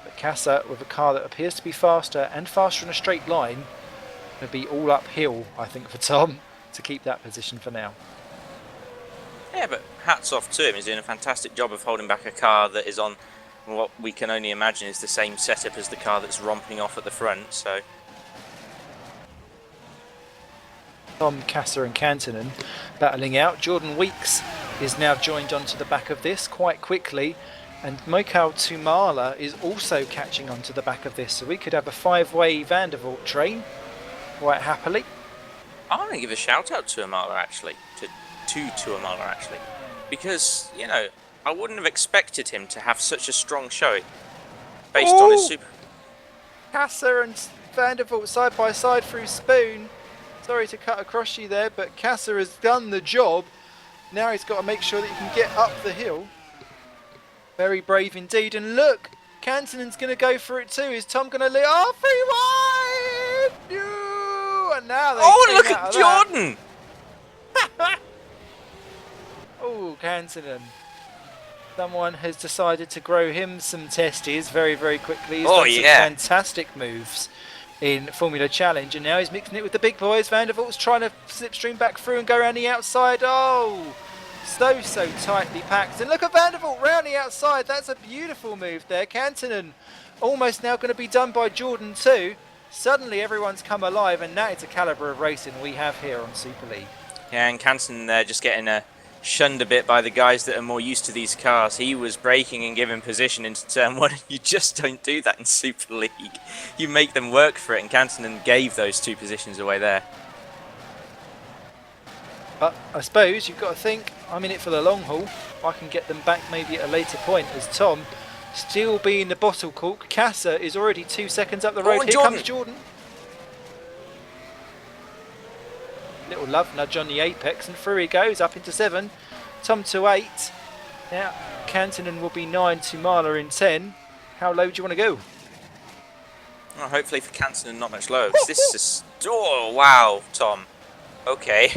But Kassa, with a car that appears to be faster and faster in a straight line, going to be all uphill, I think, for Tom to keep that position for now. Yeah, but hats off to him. He's doing a fantastic job of holding back a car that is on what we can only imagine is the same setup as the car that's romping off at the front. So Tom, Kasser and Kantonen battling out. Jordan Weeks is now joined onto the back of this quite quickly, and Mikhail Tumala is also catching onto the back of this, so we could have a 5-way Vandervoort train quite happily. I want to give a shout out to Amala actually, to Amala actually, because you know I wouldn't have expected him to have such a strong showing based on his super. Kasser and Vandervoort side by side through Spoon. Sorry to cut across you there, but Kasser has done the job. Now he's got to make sure that he can get up the hill. Very brave indeed. And look, Kantonen's going to go for it too. Is Tom going to lead? Oh, 3 wide! No! And now they Oh, look came at out of Jordan! that. Oh, Kantonen. Someone has decided to grow him some testes very, very quickly. He's done some fantastic moves in Formula Challenge, and now he's mixing it with the big boys. Vandervoort's trying to slipstream back through and go around the outside. Oh, so tightly packed. And look at Vandervoort round the outside. That's a beautiful move there. Kantonen almost now going to be done by Jordan too. Suddenly everyone's come alive, and that is the calibre of racing we have here on Super League. Yeah, and Kantonen there just getting shunned a bit by the guys that are more used to these cars. He was braking and giving position into turn 1. You just don't do that in Super League. You make them work for it, and Kantonen gave those 2 positions away there. But I suppose you've got to think, I'm in it for the long haul. I can get them back maybe at a later point, as Tom still being the bottle cork. Kasser is already 2 seconds up the road. Here comes Jordan. Little love nudge on the apex, and through he goes up into 7. Tom to 8. Now Kantonen will be 9, Tumala in 10. How low do you want to go? Well, hopefully for Kantonen not much lower, because this is oh wow, Tom. Okay.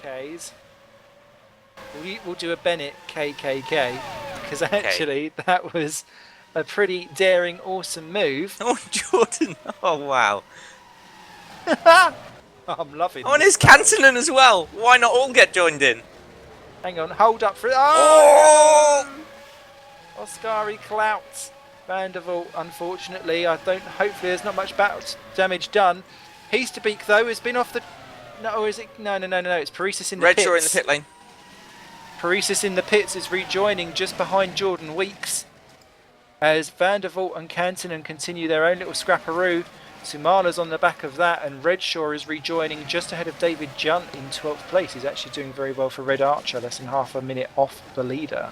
Okays. We'll do a Bennett KKK, because actually that was a pretty daring, awesome move. Oh, Jordan. Oh wow. I'm loving Oh, and it's Kantonen as well. Why not all get joined in? Hang on, hold up for it. Oh! Oscari clouts Vandervoort, unfortunately. Hopefully there's not much battle damage done. Heasterbeek, though, has been off the... No, or is it? No. It's Paresis in the pits. Redshaw in the pit lane. Paresis in the pits is rejoining just behind Jordan Weeks, as Vandervoort and Kantonen continue their own little scrapperoo. Sumala's on the back of that, and Redshaw is rejoining just ahead of David Junt in 12th place. He's actually doing very well for Red Archer, less than half a minute off the leader.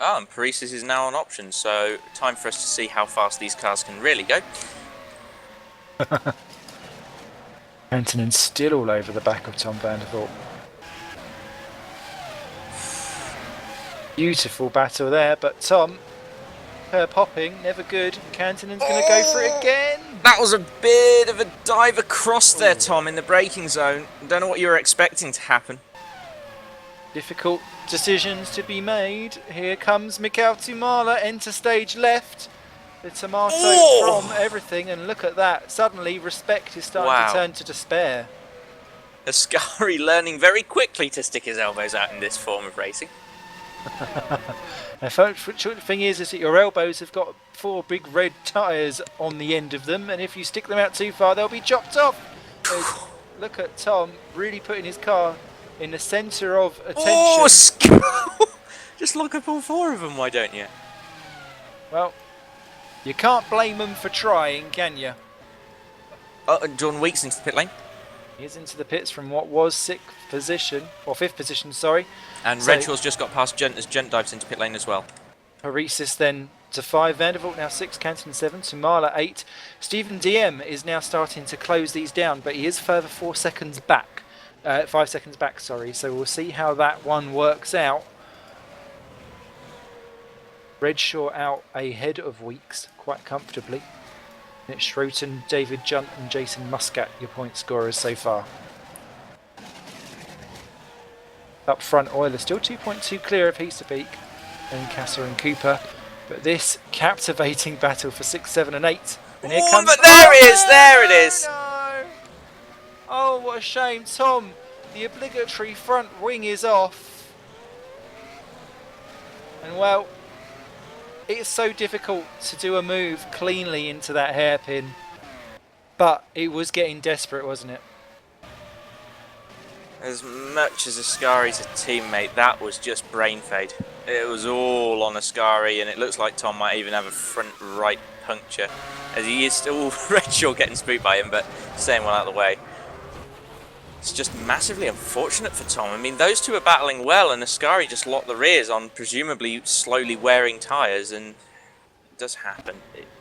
Oh, and Paresis is now on option, so time for us to see how fast these cars can really go. Kantonen's still all over the back of Tom Vandervoort. Beautiful battle there, but Tom... her popping, never good. Kantonen's going to go for it again. That was a bit of a dive across there, Tom, in the braking zone. Don't know what you were expecting to happen. Difficult decisions to be made. Here comes Mikhail Tumala, enter stage left. The tomato from everything, and look at that. Suddenly, respect is starting to turn to despair. Ascari learning very quickly to stick his elbows out in this form of racing. The thing is that your elbows have got 4 big red tyres on the end of them, and if you stick them out too far, they'll be chopped off. Look at Tom really putting his car in the centre of attention. Oh, just lock up all 4 of them, why don't you? Well, you can't blame them for trying, can you? Oh, and John Weeks into the pit lane. He's into the pits from what was 6th position, or 5th position, sorry. And so, Redshaw's just got past Junt as Junt dives into pit lane as well. Paresis then to 5, Vandervoort now 6, Kantonen 7, Tumala 8. Stephen DM is now starting to close these down, but he is further 4 seconds back. 5 seconds back, sorry, so we'll see how that one works out. Redshaw out ahead of Weeks quite comfortably. It's Schroten, David Junt and Jason Muscat, your point scorers so far. Up front, Euler still 2.2 clear of Heasterbeek and Kasser and Cooper. But this captivating battle for 6, 7 and 8. And here comes... but there it is! No! Oh, what a shame. Tom, the obligatory front wing is off. And well, it's so difficult to do a move cleanly into that hairpin. But it was getting desperate, wasn't it? As much as Ascari's a teammate, that was just brain fade. It was all on Ascari, and it looks like Tom might even have a front right puncture, as he is still Redshaw getting spooked by him, but staying well out of the way. It's just massively unfortunate for Tom. I mean, those two are battling well, and Ascari just locked the rears on presumably slowly wearing tyres, and it does happen.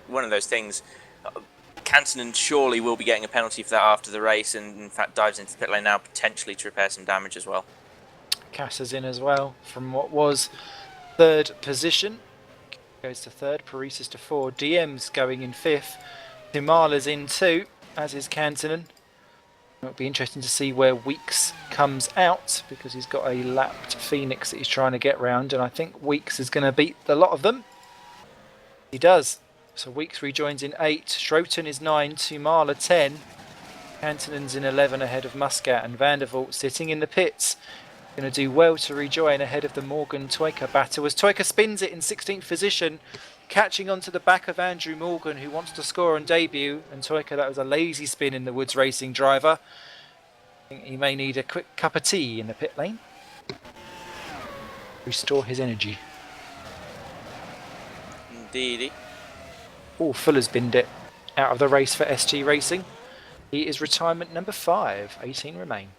One of those things. Kantonen surely will be getting a penalty for that after the race, and in fact dives into the pit lane now, potentially to repair some damage as well. Cassa's in as well from what was third position. Goes to third, Paris's to 4, DM's going in 5th, Timala's in 2, as is Kantonen. It'll be interesting to see where Weeks comes out, because he's got a lapped Phoenix that he's trying to get round, and I think Weeks is going to beat a lot of them. He does. So Weeks rejoins in 8, Schroten is 9, Tumala 10, Kantonen's in 11 ahead of Muscat, and Vandervoort sitting in the pits. Going to do well to rejoin ahead of the Morgan-Toyka battle as Toyka spins it in 16th position, catching onto the back of Andrew Morgan, who wants to score on debut, and Toyka, that was a lazy spin in the Woods Racing driver. I think he may need a quick cup of tea in the pit lane. Restore his energy. Indeedy. Oh, Fuller's binned it out of the race for SG Racing. He is retirement number 5, 18 remain.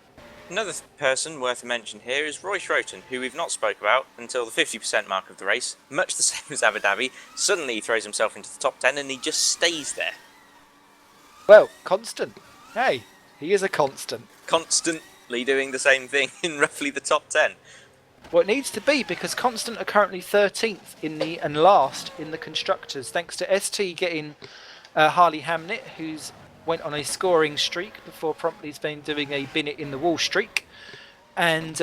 Another person worth a mention here is Roy Schroten, who we've not spoke about until the 50% mark of the race, much the same as Abu Dhabi. Suddenly he throws himself into the top 10 and he just stays there. Well, constant. Hey, he is a constant. Constantly doing the same thing in roughly the top 10. Well, it needs to be, because Constant are currently 13th in the and last in the constructors, thanks to ST getting Harley Hamnet, who's went on a scoring streak before promptly's been doing a bin it in the wall streak, and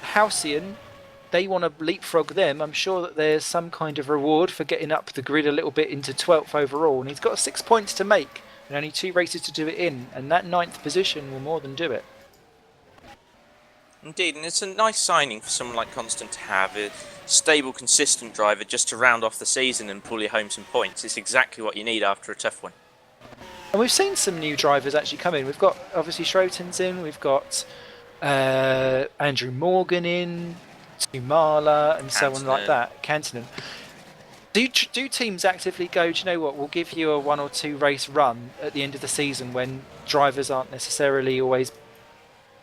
Halcyon, they want to leapfrog them. I'm sure that there's some kind of reward for getting up the grid a little bit into 12th overall, and he's got 6 points to make and only 2 races to do it in, and that 9th position will more than do it. Indeed, and it's a nice signing for someone like Constant to have, a stable, consistent driver just to round off the season and pull you home some points. It's exactly what you need after a tough one. And we've seen some new drivers actually come in. We've got, obviously, Schroten's in, we've got Andrew Morgan in, Tumala, and so on like that, Kantonen. Do teams actively go, do you know what, we'll give you a 1 or 2 race run at the end of the season when drivers aren't necessarily always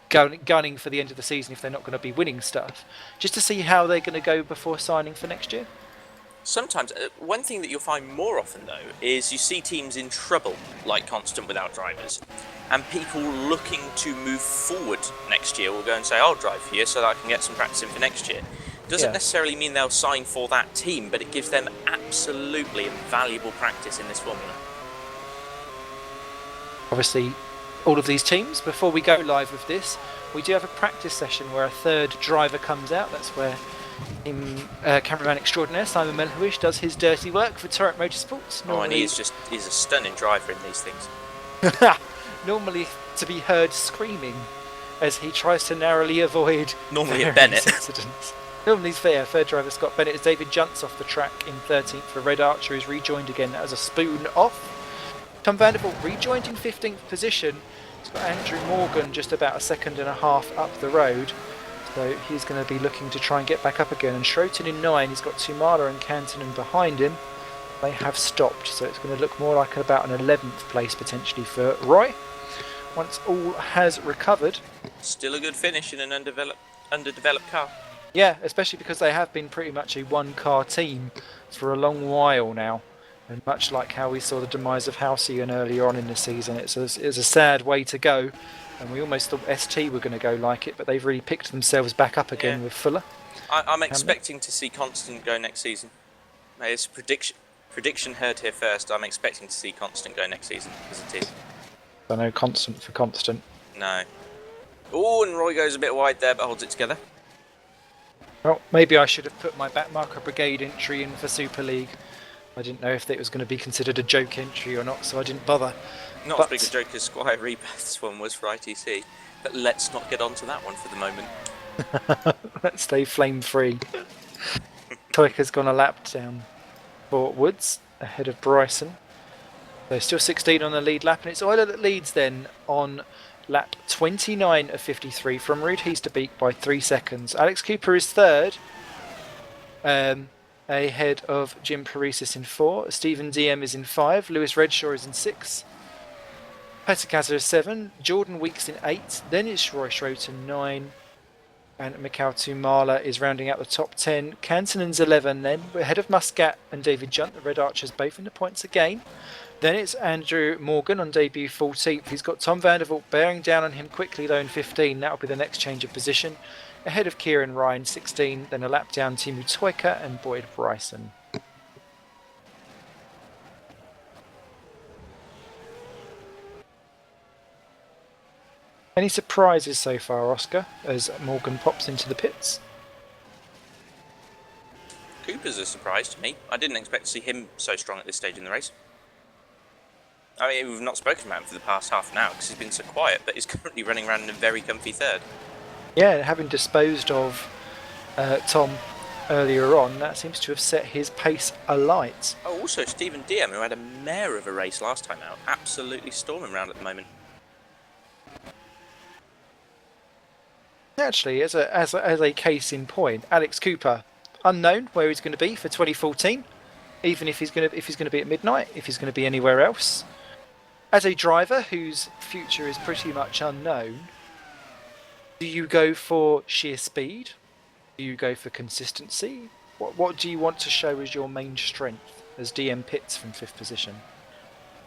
gunning for the end of the season if they're not going to be winning stuff, just to see how they're going to go before signing for next year? Sometimes, one thing that you'll find more often though is you see teams in trouble like Constant without drivers, and people looking to move forward next year will go and say, I'll drive for you so that I can get some practice in for next year. Doesn't necessarily mean they'll sign for that team, but it gives them absolutely invaluable practice in this formula. Obviously, all of these teams, before we go live with this, we do have a practice session where a third driver comes out. That's where cameraman extraordinaire Simon Melhuish does his dirty work for Torrent Motorsports. Oh, and he's a stunning driver in these things. Normally to be heard screaming as he tries to narrowly avoid normally a Bennett incidents. Normally third driver Scott Bennett, as David Junts off the track in 13th for Red Archer, who's rejoined again as a spoon off. Tom Vandervoort rejoined in 15th position. He's got Andrew Morgan just about 1.5 seconds up the road, so he's going to be looking to try and get back up again. And Schroten in 9, he's got Tumala and Kantonen behind him. They have stopped, so it's going to look more like about an 11th place potentially for Roy, once all has recovered. Still a good finish in an underdeveloped car. Yeah, especially because they have been pretty much a one-car team for a long while now. And much like how we saw the demise of Halcyon earlier on in the season, it's a sad way to go. And we almost thought ST were going to go like it, but they've really picked themselves back up again with Fuller. I'm expecting to see Constant go next season. It's prediction heard here first. I'm expecting to see Constant go next season, as it is. I know Constant for Constant. No. Oh, and Roy goes a bit wide there, but holds it together. Well, maybe I should have put my backmarker brigade entry in for Super League. I didn't know if it was going to be considered a joke entry or not, so I didn't bother. Not as big a joke as Squire Rebirth's one was for ITC, but let's not get onto that one for the moment. Let's stay flame free. Toika's gone a lap down for Woods, ahead of Bryson. So still 16 on the lead lap, and it's Euler that leads then on lap 29 of 53 from Ruud Heesterbeek by 3 seconds. Alex Cooper is third, ahead of Jim Parisis in 4. Stephen Diem is in 5. Lewis Redshaw is in 6. Peter Kazza is 7. Jordan Weeks in 8. Then it's Roy Schroeter 9. And Mikhail Tumala is rounding out the top 10. Cantonen's 11 then. We're ahead of Muscat and David Junt, the Red Archers, both in the points again. Then it's Andrew Morgan on debut 14th. He's got Tom Vandervoort bearing down on him quickly though in 15. That'll be the next change of position. Ahead of Kieran Ryan 16. Then a lap down Timu Toika and Boyd Bryson. Any surprises so far, Oscar, as Morgan pops into the pits? Cooper's a surprise to me. I didn't expect to see him so strong at this stage in the race. I mean, we've not spoken about him for the past half an hour because he's been so quiet, but he's currently running around in a very comfy third. Yeah, having disposed of Tom earlier on, that seems to have set his pace alight. Oh, also Stephen Diem, who had a mare of a race last time out, absolutely storming around at the moment. Actually, as a case in point, Alex Cooper, unknown where he's going to be for 2014, even if he's going to be at midnight, if he's going to be anywhere else. As a driver whose future is pretty much unknown, do you go for sheer speed? Do you go for consistency? What do you want to show as your main strength as DM Pitts from 5th position?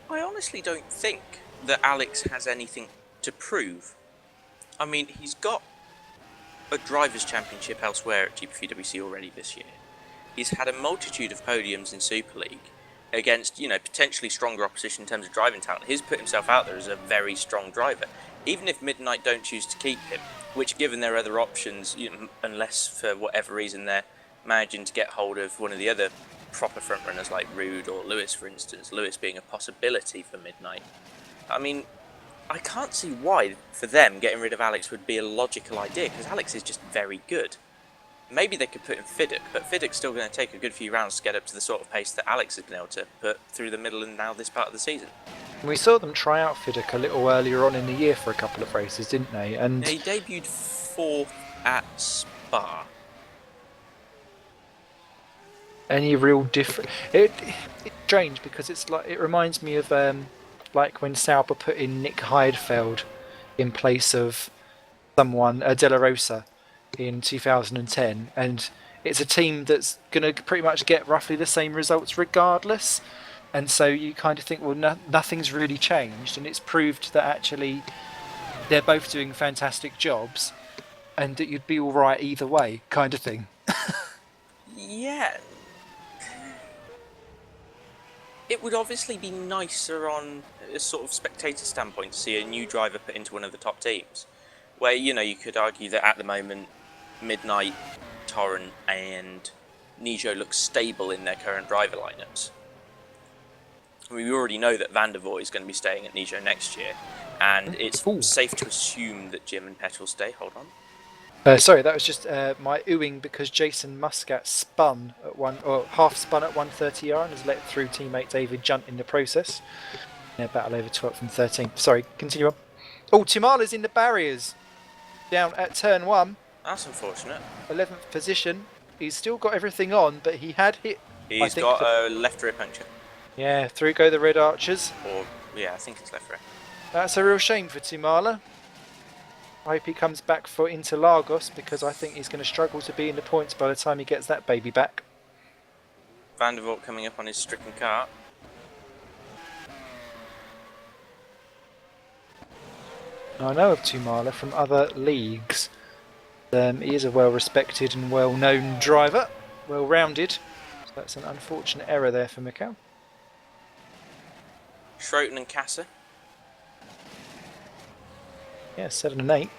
I honestly don't think that Alex has anything to prove. I mean, he's got a Drivers' Championship elsewhere at GPVWC already this year. He's had a multitude of podiums in Superleague against, potentially stronger opposition in terms of driving talent. He's put himself out there as a very strong driver. Even if Midnight don't choose to keep him, which given their other options, unless for whatever reason they're managing to get hold of one of the other proper frontrunners like Ruud or Lewis, for instance, Lewis being a possibility for Midnight. I mean, I can't see why, for them, getting rid of Alex would be a logical idea, because Alex is just very good. Maybe they could put in Fiddick, but Fiddick's still going to take a good few rounds to get up to the sort of pace that Alex has been able to put through the middle and now this part of the season. We saw them try out Fiddick a little earlier on in the year for a couple of races, didn't they? And he debuted 4th at Spa. Any real difference? It's strange because it's like it reminds me of like when Sauber put in Nick Heidfeld in place of someone, De La Rosa, in 2010, and it's a team that's going to pretty much get roughly the same results regardless, and so you kind of think, well, nothing's really changed, and it's proved that actually they're both doing fantastic jobs, and that you'd be all right either way, kind of thing. Yeah. It would obviously be nicer on a sort of spectator standpoint to see a new driver put into one of the top teams, where, you could argue that at the moment, Midnight, Torrent and Nijo look stable in their current driver lineups. I mean, we already know that Vandervoort is going to be staying at Nijo next year, and it's safe to assume that Jim and Pet will stay. Hold on. Sorry, that was just my oohing because Jason Muscat spun at half spun at 130R and has let through teammate David Junt in the process. Yeah, battle over 12th and 13th. Sorry, continue on. Oh, Timala's in the barriers down at turn 1. That's unfortunate. 11th position. He's still got everything on, but he had hit. He's got a left rear puncture. Yeah, through go the Red Archers. Or yeah, I think it's left rear. That's a real shame for Timala. I hope he comes back for Interlagos because I think he's going to struggle to be in the points by the time he gets that baby back. Vandervoort coming up on his stricken car. I know of Tumala from other leagues. He is a well-respected and well-known driver, well-rounded. So that's an unfortunate error there for Mikkel. Schroeter and Kassa. Yeah, 7 and 8.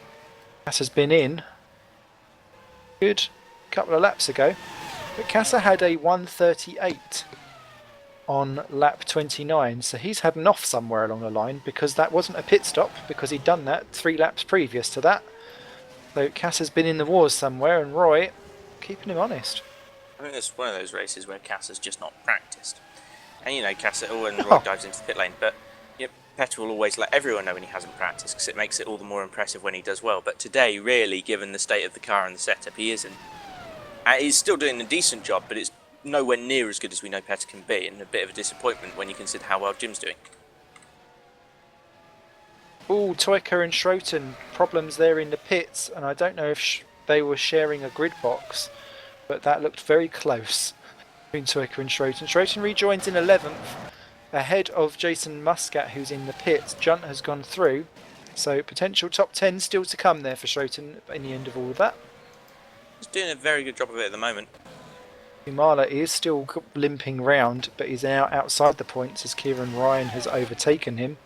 Kassa's been in. Good couple of laps ago. But Kassa had a 138 on lap 29, so he's had an off somewhere along the line because that wasn't a pit stop, because he'd done that 3 laps previous to that. So Kassa's been in the wars somewhere, and Roy keeping him honest. I think it's one of those races where Kasser's just not practiced. And you know, Kasser, when Roy dives into the pit lane, but Petter will always let everyone know when he hasn't practiced because it makes it all the more impressive when he does well. But today, really, given the state of the car and the setup, he isn't. He's still doing a decent job, but it's nowhere near as good as we know Petter can be, and a bit of a disappointment when you consider how well Jim's doing. Oh, Toyka and Schroten, problems there in the pits, and I don't know if they were sharing a grid box, but that looked very close between Toyka and Schroten. Schroten rejoins in 11th, ahead of Jason Muscat, who's in the pits. Junt has gone through, so potential top 10 still to come there for Schroten in the end of all of that. He's doing a very good job of it at the moment. Umala is still limping round, but he's now outside the points as Kieran Ryan has overtaken him.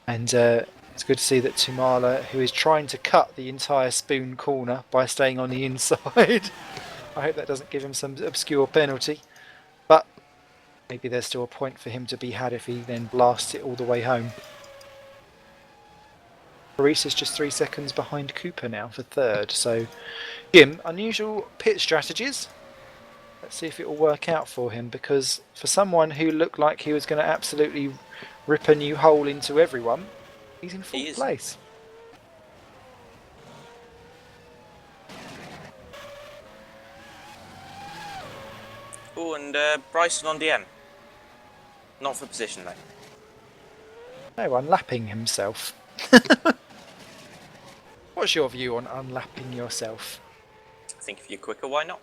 And it's good to see that Tumala, who is trying to cut the entire Spoon corner by staying on the inside. I hope that doesn't give him some obscure penalty. But maybe there's still a point for him to be had if he then blasts it all the way home. Reese is just 3 seconds behind Cooper now for third. So, Jim, unusual pit strategies. Let's see if it will work out for him, because for someone who looked like he was going to absolutely rip a new hole into everyone, he's in fourth place. Oh, and Bryson on DM. Not for position though. No, unlapping himself. What's your view on unlapping yourself? I think if you're quicker, why not?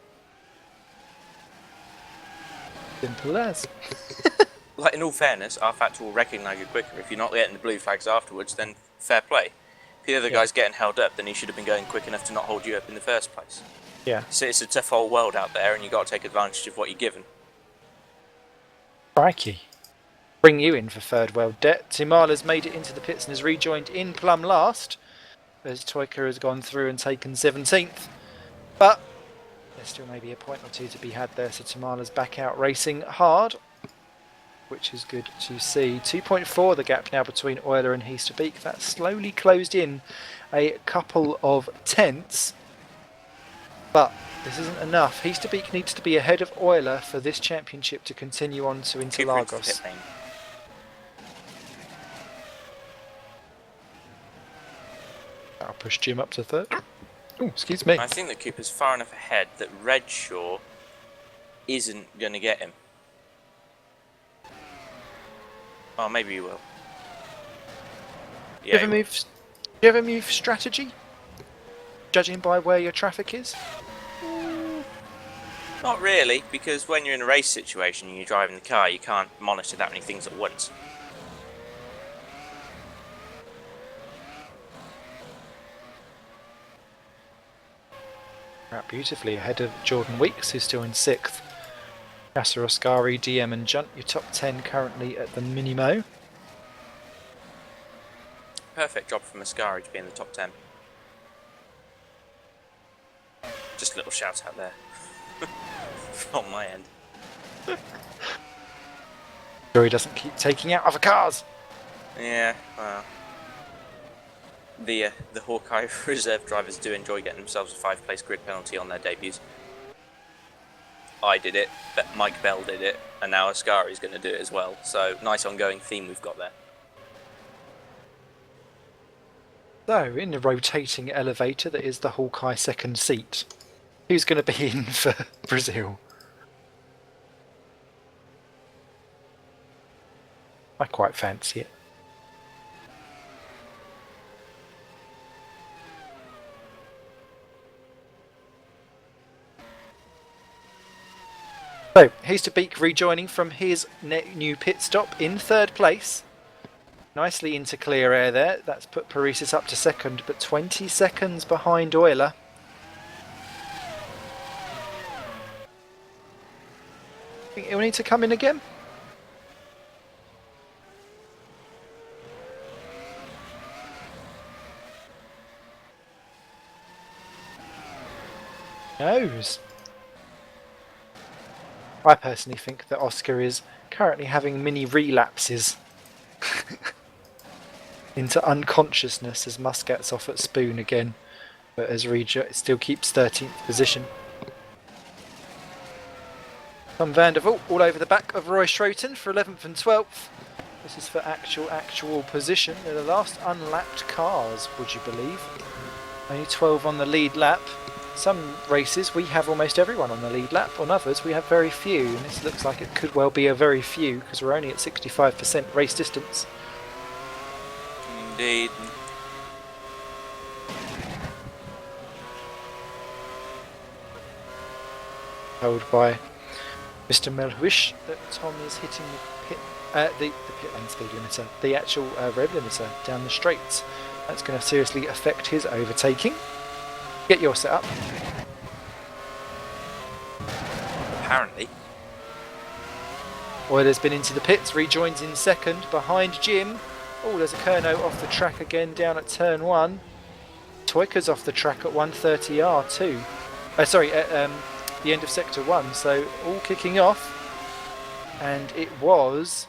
Simple as. Like, in all fairness, our factor will recognise you quicker. If you're not getting the blue flags afterwards, then fair play. If the other guy's getting held up, then he should have been going quick enough to not hold you up in the first place. Yeah. So it's a tough old world out there, and you've got to take advantage of what you're given. Crikey. Bring you in for third world debt. Timala's made it into the pits and has rejoined in plumb last, as Toyka has gone through and taken 17th. But there's still maybe a point or two to be had there, so Timala's back out racing hard, which is good to see. 2.4 the gap now between Euler and Heasterbeek. That's slowly closed in a couple of tenths, but this isn't enough. Heasterbeek needs to be ahead of Euler for this championship to continue on to Interlagos. I'll push Jim up to third. Oh, excuse me. I think that Cooper's far enough ahead that Redshaw isn't going to get him. Oh, maybe he will. Yeah, Do you have a move strategy? Judging by where your traffic is? not really, because when you're in a race situation and you're driving the car, you can't monitor that many things at once. Out beautifully ahead of Jordan Weeks, who's still in 6th. Yasser Oscari, DM and Junt, your top 10 currently at the Minimo. Perfect job from Ascari to be in the top 10. Just a little shout out there from my end. Sure he doesn't keep taking out other cars. Yeah, well, the Hawkeye reserve drivers do enjoy getting themselves a 5-place grid penalty on their debuts. I did it, but Mike Bell did it, and now Ascari's going to do it as well. So nice ongoing theme we've got there. So, in the rotating elevator that is the Hawkeye second seat, who's going to be in for Brazil? I quite fancy it. So, Heasterbeek rejoining from his new pit stop in 3rd place. Nicely into clear air there. That's put Paresis up to 2nd, but 20 seconds behind Euler. Think he'll need to come in again? Knows. I personally think that Oscar is currently having mini relapses into unconsciousness as Muscat's off at Spoon again, but as Regia still keeps 13th position. Tom van der Voort all over the back of Roy Schroten for 11th and 12th. This is for actual position. They're the last unlapped cars, would you believe? Only 12 on the lead lap. Some races we have almost everyone on the lead lap. On others we have very few, and this looks like it could well be a very few because we're only at 65% race distance. Indeed. Told by Mr. Melhuish that Tom is hitting the pit lane speed limiter, the actual rev limiter down the straights. That's going to seriously affect his overtaking. Get your setup. Apparently. Euler's been into the pits, rejoins in second behind Jim. Oh, there's a Kerno off the track again down at turn 1. Toika's off the track at 130R too. Sorry, at the end of sector 1, so all kicking off. And it was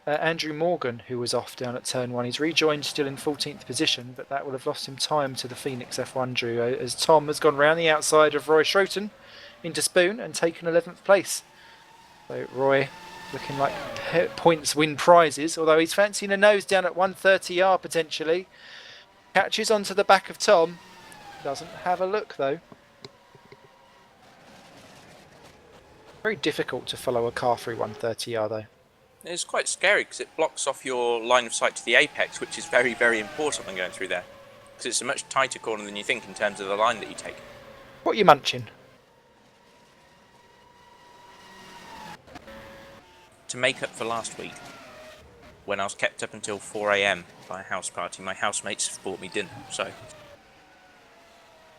Andrew Morgan who was off down at turn 1. He's rejoined still in 14th position, but that will have lost him time to the Phoenix F1 duo as Tom has gone round the outside of Roy Schroten into Spoon and taken 11th place. So Roy looking like points win prizes, although he's fancying a nose down at 130R potentially. Catches onto the back of Tom. Doesn't have a look though. Very difficult to follow a car through 130R though. It's quite scary because it blocks off your line of sight to the apex, which is very, very important when going through there. Because it's a much tighter corner than you think in terms of the line that you take. What are you munching? To make up for last week, when I was kept up until 4 AM by a house party, my housemates bought me dinner, so...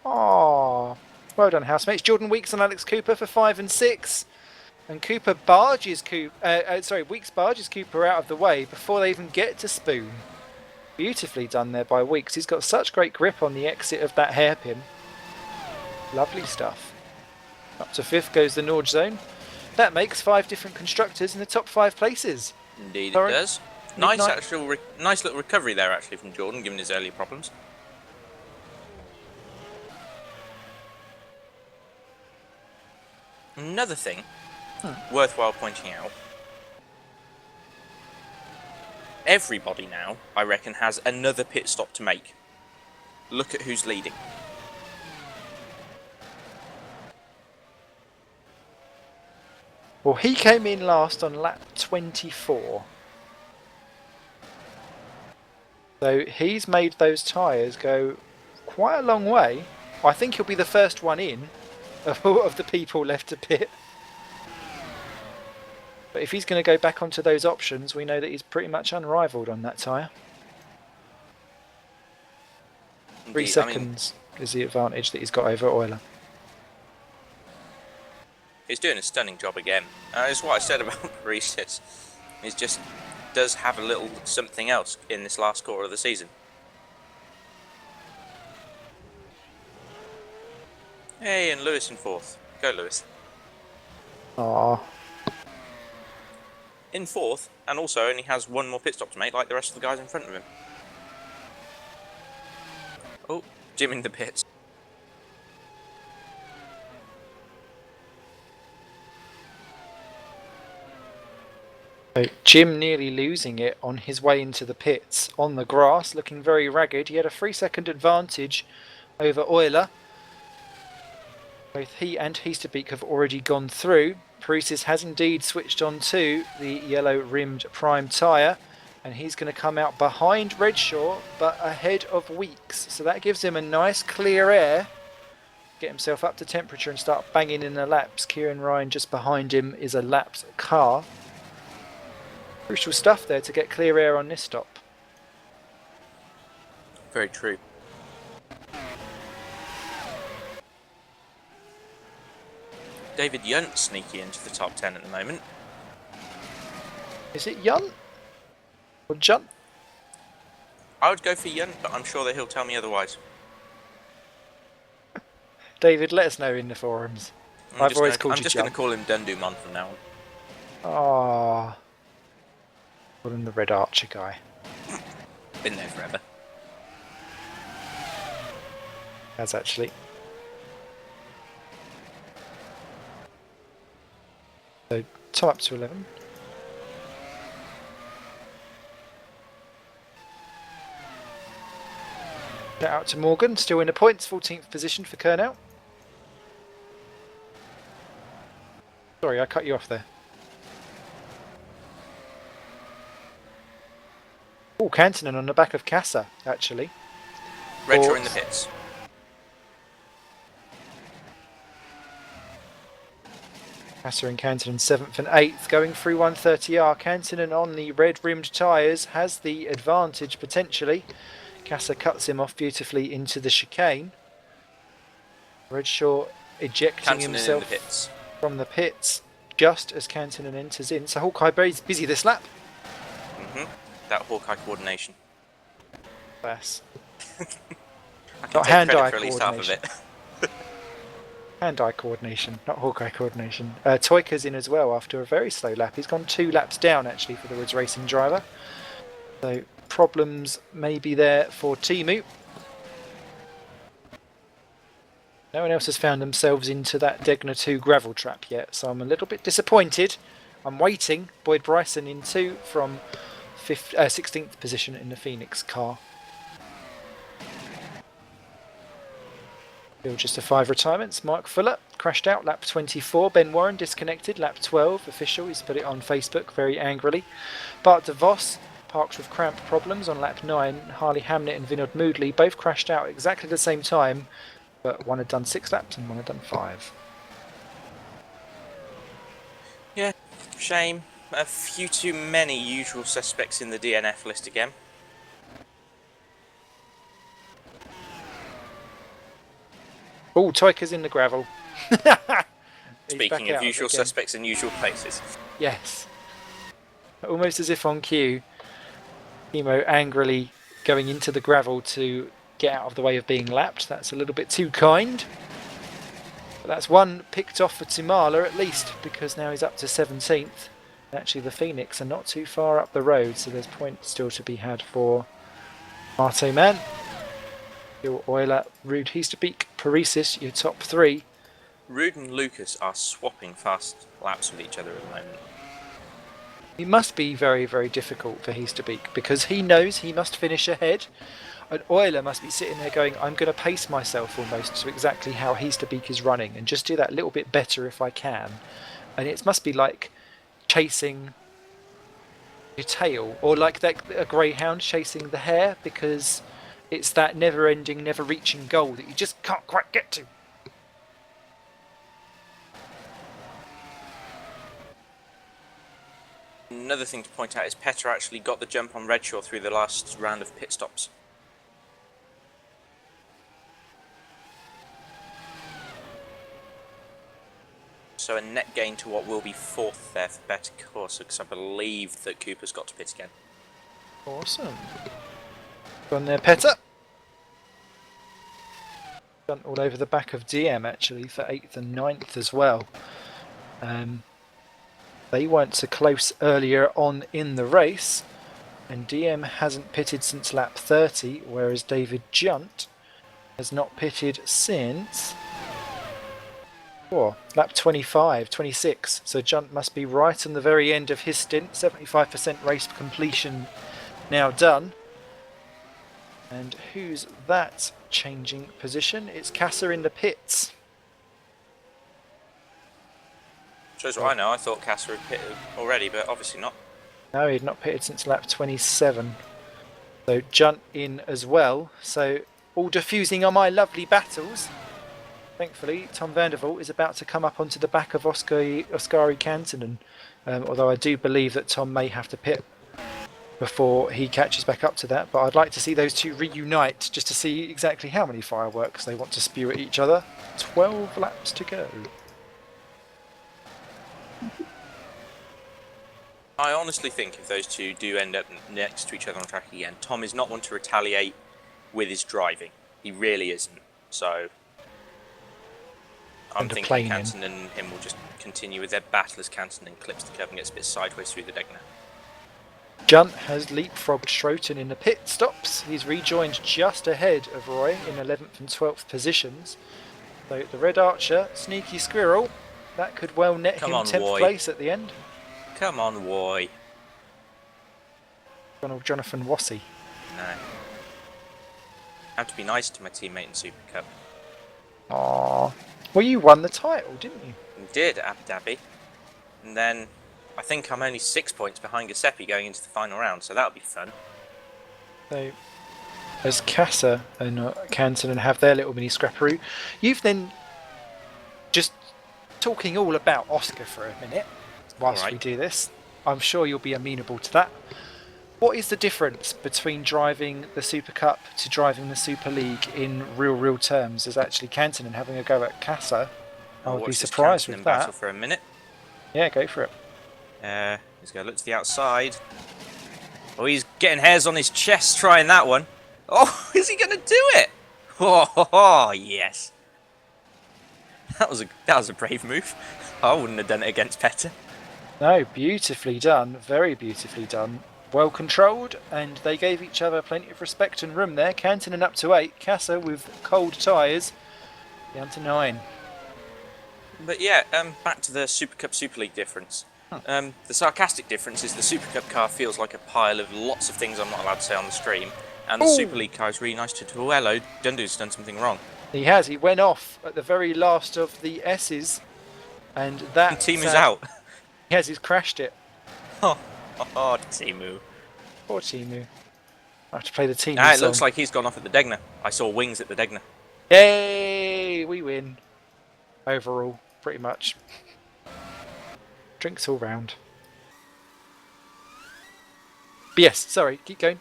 Oh, well done housemates. Jordan Weeks and Alex Cooper for 5 and 6. And Cooper barges Weeks barges Cooper out of the way before they even get to Spoon. Beautifully done there by Weeks. He's got such great grip on the exit of that hairpin. Lovely stuff. Up to 5th goes the Nord Zone. That makes 5 different constructors in the top 5 places. Indeed Sorry. It does. Nice little recovery there actually from Jordan, given his earlier problems. Another thing worthwhile pointing out. Everybody now, I reckon, has another pit stop to make. Look at who's leading. Well, he came in last on lap 24. So he's made those tyres go quite a long way. I think he'll be the first one in of all of the people left to pit. But if he's going to go back onto those options, we know that he's pretty much unrivaled on that tyre. 3 seconds is the advantage that he's got over Euler. He's doing a stunning job again. It's what I said about Paris. He just does have a little something else in this last quarter of the season. Hey, and Lewis in 4th. Go, Lewis. Aww. In 4th, and also only has 1 more pit stop to make, like the rest of the guys in front of him. Oh, Jim in the pits. So Jim nearly losing it on his way into the pits on the grass, looking very ragged. He had a 3-second advantage over Euler. Both he and Heasterbeek have already gone through. Paresis has indeed switched on to the yellow-rimmed prime tyre, and he's going to come out behind Redshaw, but ahead of Weeks. So that gives him a nice clear air, get himself up to temperature and start banging in the laps. Kieran Ryan just behind him is a lapped car. Crucial stuff there to get clear air on this stop. Very true. David Yunt sneaky into the top 10 at the moment. Is it Yunt? Or Junt? I would go for Yunt, but I'm sure that he'll tell me otherwise. David, let us know in the forums. I'm just going to call him Dundumon from now on. Aww. Call him the Red Archer guy. Been there forever. Has actually. So Tom up to 11. Shout out to Morgan, still in the points, 14th position for Kernow. Sorry, I cut you off there. Oh, Cantonen on the back of Casa, actually. Retro in the pits. Casa and Cantonen 7th and 8th, going through 130R. Cantonen on the red-rimmed tyres has the advantage potentially. Casa cuts him off beautifully into the chicane. Redshaw ejecting Cantonen himself in the pits. from the pits just as Cantonen enters in. So Hawkeye Bay's busy this lap. That Hawkeye coordination. Bass. I can Not take hand-eye credit for at least half of it. Hand-eye coordination, not Hawkeye coordination. Toika's in as well after a very slow lap. He's gone 2 laps down actually for the Woods Racing driver. So problems may be there for Timu. No one else has found themselves into that Degner 2 gravel trap yet, so I'm a little bit disappointed. I'm waiting. Boyd Bryson in 2 from 16th position in the Phoenix car. Still just a 5 retirements. Mark Fuller crashed out lap 24. Ben Warren disconnected lap 12. Official, he's put it on Facebook very angrily. Bart de Vos parked with cramp problems on lap 9. Harley Hamnet and Vinod Moodley both crashed out exactly the same time, but one had done 6 laps and one had done 5. Yeah, shame. A few too many usual suspects in the DNF list again. Oh, Toika's in the gravel. Speaking of usual suspects in usual places. Yes. Almost as if on cue, Timo angrily going into the gravel to get out of the way of being lapped. That's a little bit too kind. But that's one picked off for Timala at least, because now he's up to 17th. Actually, the Phoenix are not too far up the road, so there's points still to be had for Marto Man. Your Euler, Rude, Heasterbeek, Paresis, your top 3. Rude and Lucas are swapping fast laps with each other at the moment. It must be very, very difficult for Heasterbeek because he knows he must finish ahead. And Euler must be sitting there going, I'm going to pace myself almost to exactly how Heasterbeek is running and just do that little bit better if I can. And it must be like chasing your tail, or like that a greyhound chasing the hare, because it's that never-ending, never-reaching goal that you just can't quite get to. Another thing to point out is Petter actually got the jump on Redshaw through the last round of pit stops. So a net gain to what will be 4th there for Better Corsa, because I believe that Cooper's got to pit again. Awesome. Gone there, Petter. Done all over the back of DM actually for 8th and 9th as well. They weren't so close earlier on in the race, and DM hasn't pitted since lap 30, whereas David Junt has not pitted since lap 25, 26. So Junt must be right on the very end of his stint. 75% race completion now done. And who's that changing position? It's Casa in the pits. Shows what I know. I thought Casa had pitted already, but obviously not. No, he'd not pitted since lap 27. So Junt in as well. So all diffusing on my lovely battles. Thankfully, Tom Vandervoort is about to come up onto the back of Oskari Cantonen. Although I do believe that Tom may have to pit before he catches back up to that. But I'd like to see those two reunite just to see exactly how many fireworks they want to spew at each other. 12 laps to go. I honestly think if those two do end up next to each other on track again, Tom is not one to retaliate with his driving. He really isn't. So I'm thinking Cantonen and him will just continue with their battle as Cantonen clips the curve and gets a bit sideways through the Degner. Junt has leapfrogged Schroten in the pit stops. He's rejoined just ahead of Roy in 11th and 12th positions. So the Red Archer, Sneaky Squirrel, that could well net Come him on, 10th Roy. place at the end. Come on, Roy. Jonathan Wassey. No. Have to be nice to my teammate in Super Cup. Aww. Well, you won the title, didn't you? I did, Abu Dhabi. And then I think I'm only 6 points behind Giuseppe going into the final round, so that'll be fun. So, as Casa and Canton have their little mini scrapperoo, you've then just talking all about Oscar for a minute whilst we do this. I'm sure you'll be amenable to that. What is the difference between driving the Super Cup to driving the Super League in real terms? As actually Canton and having a go at Casa, I would be surprised with that. Battle for a minute. Yeah, go for it. He's going to look to the outside. Oh, he's getting hairs on his chest trying that one. Oh, is he going to do it? Oh, yes. That was a brave move. I wouldn't have done it against Petter. No, beautifully done. Very beautifully done. Well controlled, and they gave each other plenty of respect and room there. Canton up to 8, Casa with cold tyres down to 9. But yeah, back to the Super Cup Super League difference. The sarcastic difference is the Super Cup car feels like a pile of lots of things I'm not allowed to say on the stream, and the Super League car is really nice to do. Oh, hello, Dundu's done something wrong. He has. He went off at the very last of the S's, and that Timu's out. Yes, he's crashed it. Oh, Timu. Poor Timu. I have to play the Timu Ah, it song. looks like he's gone off at the Degner. I saw wings at the Degner. Yay! We win. Overall, pretty much. Drinks all round. But yes, sorry, keep going.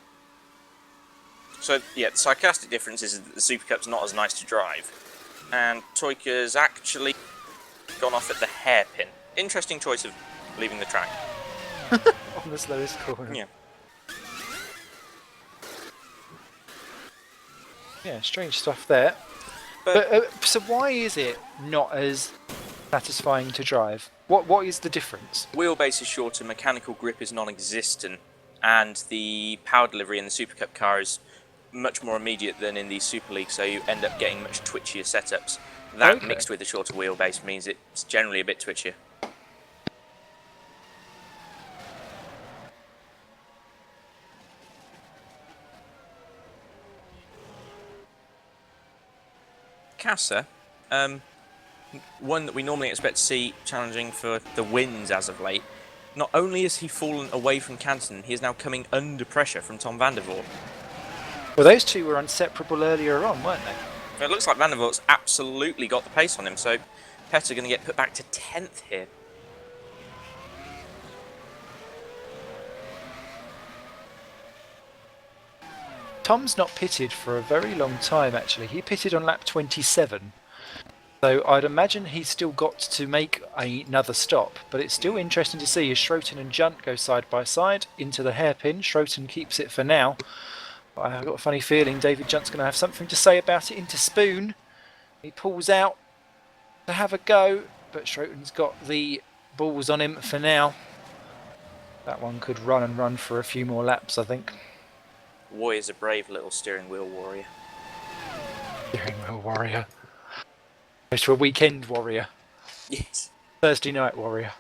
So, yeah, the sarcastic difference is that the Super Cup's not as nice to drive. And Toika's actually gone off at the hairpin. Interesting choice of leaving the track. On the slowest corner. Yeah. Yeah, strange stuff there. But so why is it not as satisfying to drive? What is the difference? Wheelbase is shorter, mechanical grip is non-existent, and the power delivery in the Super Cup car is much more immediate than in the Super League, so you end up getting much twitchier setups. That mixed with the shorter wheelbase means it's generally a bit twitchier. Casa, one that we normally expect to see challenging for the wins as of late. Not only has he fallen away from Canton, he is now coming under pressure from Tom van der Voort. Well, those two were inseparable earlier on, weren't they? It looks like van der Voort's absolutely got the pace on him, so Petter going to get put back to 10th here. Tom's not pitted for a very long time, actually. He pitted on lap 27. So I'd imagine he's still got to make another stop. But it's still interesting to see as Schroten and Junt go side by side into the hairpin. Schroten keeps it for now. But I've got a funny feeling David Junt's going to have something to say about it into Spoon. He pulls out to have a go, but Schroten's got the balls on him for now. That one could run and run for a few more laps, I think. Roy is a brave little steering wheel warrior. Steering wheel warrior. Goes to a weekend warrior. Yes. Thursday night warrior.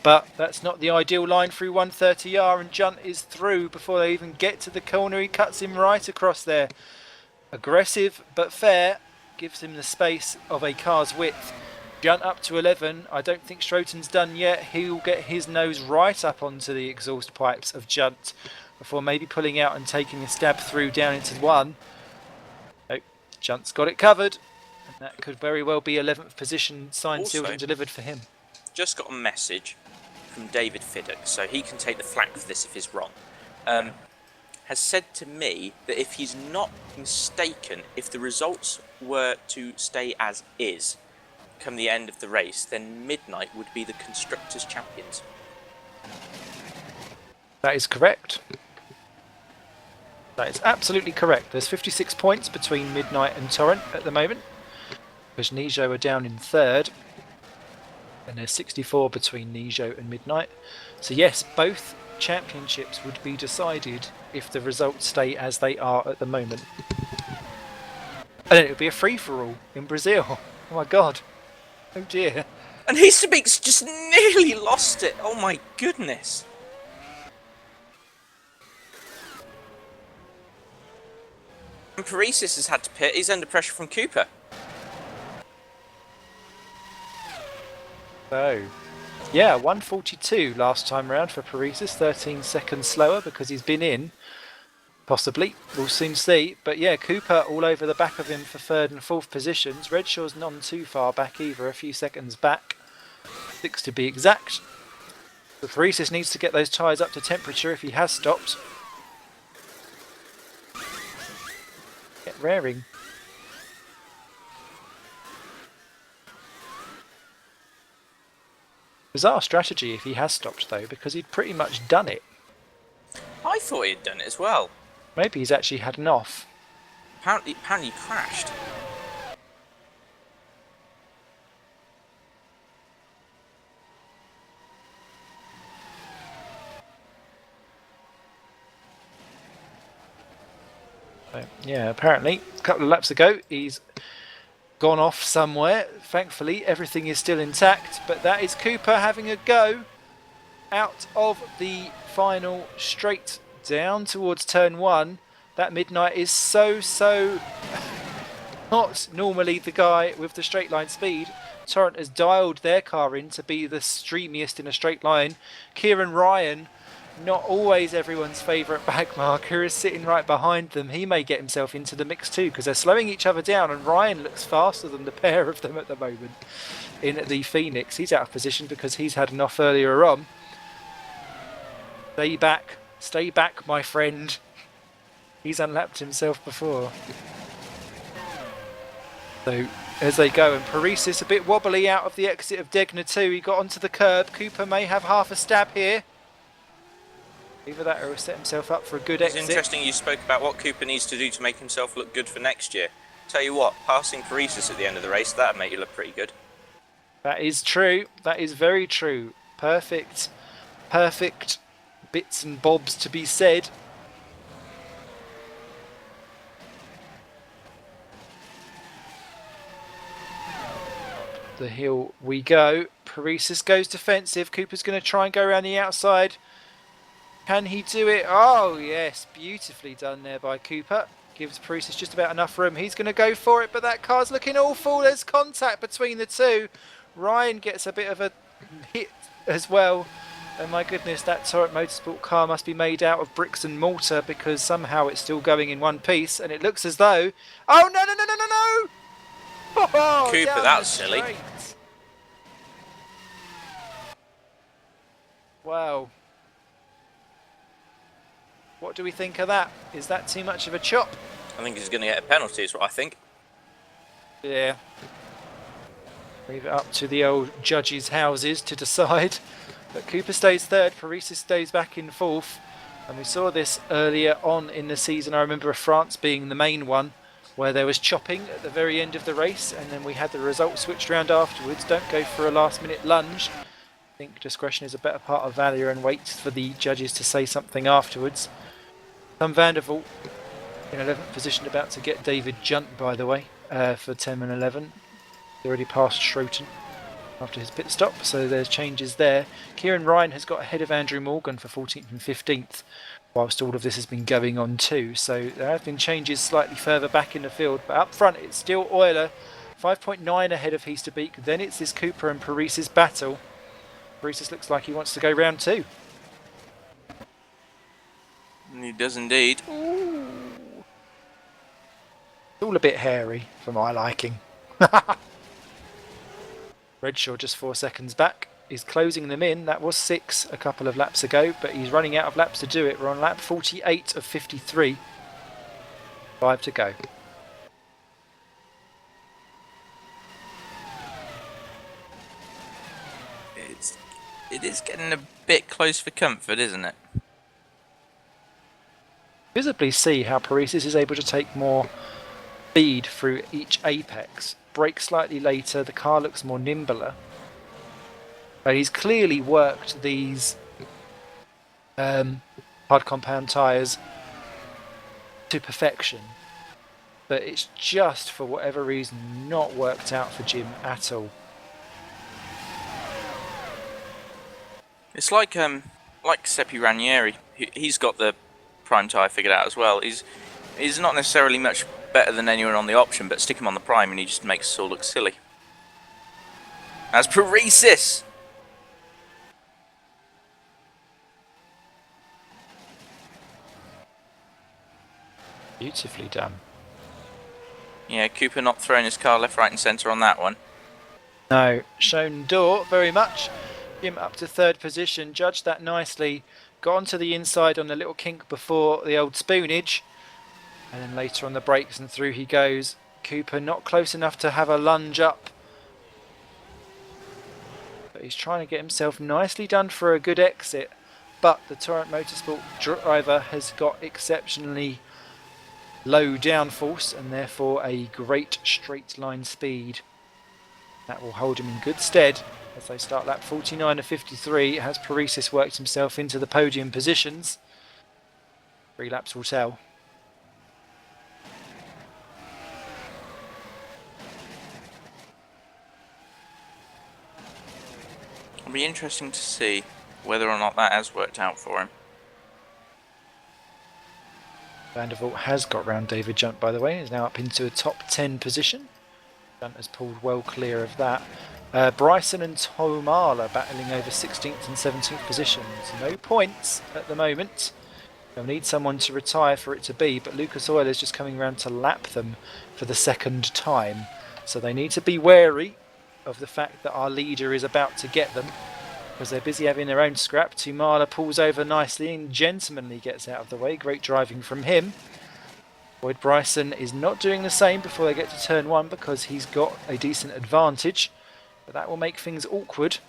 But that's not the ideal line through 130R, and Junt is through before they even get to the corner. He cuts him right across there. Aggressive but fair. Gives him the space of a car's width. Junt up to 11. I don't think Schroten's done yet. He'll get his nose right up onto the exhaust pipes of Junt before maybe pulling out and taking a stab through down into 1. Oh, Junt's got it covered. And that could very well be 11th position signed, sealed and delivered for him. Just got a message from David Fiddock, so he can take the flak for this if he's wrong. Has said to me that if he's not mistaken, if the results were to stay as is come the end of the race, then Midnight would be the Constructors' Champions. That is correct. That is absolutely correct. There's 56 points between Midnight and Torrent at the moment, because Nijo are down in 3rd, and there's 64 between Nijo and Midnight. So yes, both championships would be decided if the results stay as they are at the moment. And then it would be a free-for-all in Brazil. Oh my god. Oh dear. And Easterbeek's just nearly lost it. Oh my goodness. And Paresis has had to pit. He's under pressure from Cooper. So, yeah, 142 last time round for Paresis, 13 seconds slower because he's been in. Possibly, we'll soon see. But yeah, Cooper all over the back of him for third and fourth positions. Redshaw's none too far back either, a few seconds back. 6 to be exact. The Paresis needs to get those tyres up to temperature if he has stopped. Get raring. Bizarre strategy if he has stopped though, because he'd pretty much done it. I thought he'd done it as well. Maybe he's actually had an off. Apparently he crashed. So, yeah, apparently a couple of laps ago he's gone off somewhere. Thankfully everything is still intact, but that is Cooper having a go out of the final straight down towards turn 1. That Midnight is so not normally the guy with the straight line speed. Torrent has dialed their car in to be the streamiest in a straight line. Kieran Ryan, not always everyone's favourite backmarker, is sitting right behind them. He may get himself into the mix too because they're slowing each other down, and Ryan looks faster than the pair of them at the moment. In the Phoenix, he's out of position because he's had an off earlier on. Stay back, my friend. He's unlapped himself before. So as they go, and Paresis a bit wobbly out of the exit of Degner too. He got onto the curb. Cooper may have half a stab here. Either that or he'll set himself up for a good exit. It's interesting you spoke about what Cooper needs to do to make himself look good for next year. Tell you what, passing Paresis at the end of the race, that'd make you look pretty good. That is true. That is very true. Perfect bits and bobs to be said. The hill we go. Paresis goes defensive. Cooper's going to try and go around the outside. Can he do it? Oh yes, beautifully done there by Cooper. Gives Paresis just about enough room. He's going to go for it, but that car's looking awful. There's contact between the two. Ryan gets a bit of a hit as well. Oh my goodness, that Torrent Motorsport car must be made out of bricks and mortar because somehow it's still going in one piece, and it looks as though... Oh no! Oh, Cooper, that's silly. Wow. What do we think of that? Is that too much of a chop? I think he's going to get a penalty, is what I think. Yeah. Leave it up to the old judges' houses to decide. But Cooper stays third, Paresis stays back in fourth. And we saw this earlier on in the season. I remember France being the main one, where there was chopping at the very end of the race, and then we had the result switched around afterwards. Don't go for a last-minute lunge. I think discretion is a better part of valor, and wait for the judges to say something afterwards. Tom Vandervoort in 11th position, about to get David Junt, by the way, for 10 and 11. He already passed Schroten after his pit stop, so there's changes there. Kieran Ryan has got ahead of Andrew Morgan for 14th and 15th, whilst all of this has been going on too. So there have been changes slightly further back in the field, but up front it's still Euler, 5.9 ahead of Easterbeek. Then it's this Cooper and Paresis battle. Paresis looks like he wants to go round 2. He does indeed. Ooh. It's all a bit hairy for my liking. Redshaw just 4 seconds back. He's closing them in. That was 6 a couple of laps ago, but he's running out of laps to do it. We're on lap 48 of 53. 5 to go. It is getting a bit close for comfort, isn't it? Visibly see how Paresis is able to take more speed through each apex. Brake slightly later, the car looks more nimbler. But he's clearly worked these hard compound tyres to perfection. But it's just, for whatever reason, not worked out for Jim at all. It's like Seppi Ranieri. He's got the prime tyre figured out as well. He's not necessarily much better than anyone on the option, but stick him on the prime and he just makes us all look silly. As Paresis! Beautifully done. Yeah, Cooper not throwing his car left, right and centre on that one. No, shown door very much. Him up to third position, judged that nicely. Got onto the inside on the little kink before the old spoonage. And then later on the brakes and through he goes. Cooper not close enough to have a lunge up. But he's trying to get himself nicely done for a good exit. But the Torrent Motorsport driver has got exceptionally low downforce and therefore a great straight line speed. That will hold him in good stead as they start lap 49 of 53. Has Paresis worked himself into the podium positions? 3 laps will tell. It'll be interesting to see whether or not that has worked out for him. Vandervoort has got round David Junt, by the way. He's now up into a top 10 position. Junt has pulled well clear of that. Bryson and Tomala battling over 16th and 17th positions. No points at the moment. They'll need someone to retire for it to be, but Lucas Oil is just coming around to lap them for the second time. So they need to be wary of the fact that our leader is about to get them, because they're busy having their own scrap. Tomala pulls over nicely and gentlemanly gets out of the way. Great driving from him. Boyd Bryson is not doing the same before they get to turn 1 because he's got a decent advantage. But that will make things awkward.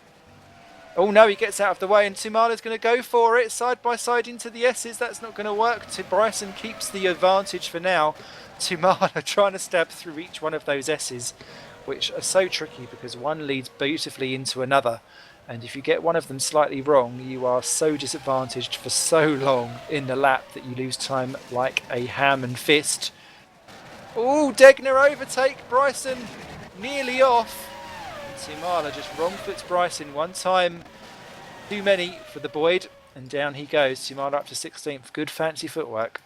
Oh no, he gets out of the way and Tomala's going to go for it. Side by side into the S's. That's not going to work. Bryson keeps the advantage for now. Tomala trying to stab through each one of those S's, which are so tricky because one leads beautifully into another. And if you get one of them slightly wrong, you are so disadvantaged for so long in the lap that you lose time like a ham and fist. Oh, Degner overtake. Bryson nearly off. Tomala just wrong foots Bryson one time too many for the Boyd. And down he goes. Tomala up to 16th. Good fancy footwork.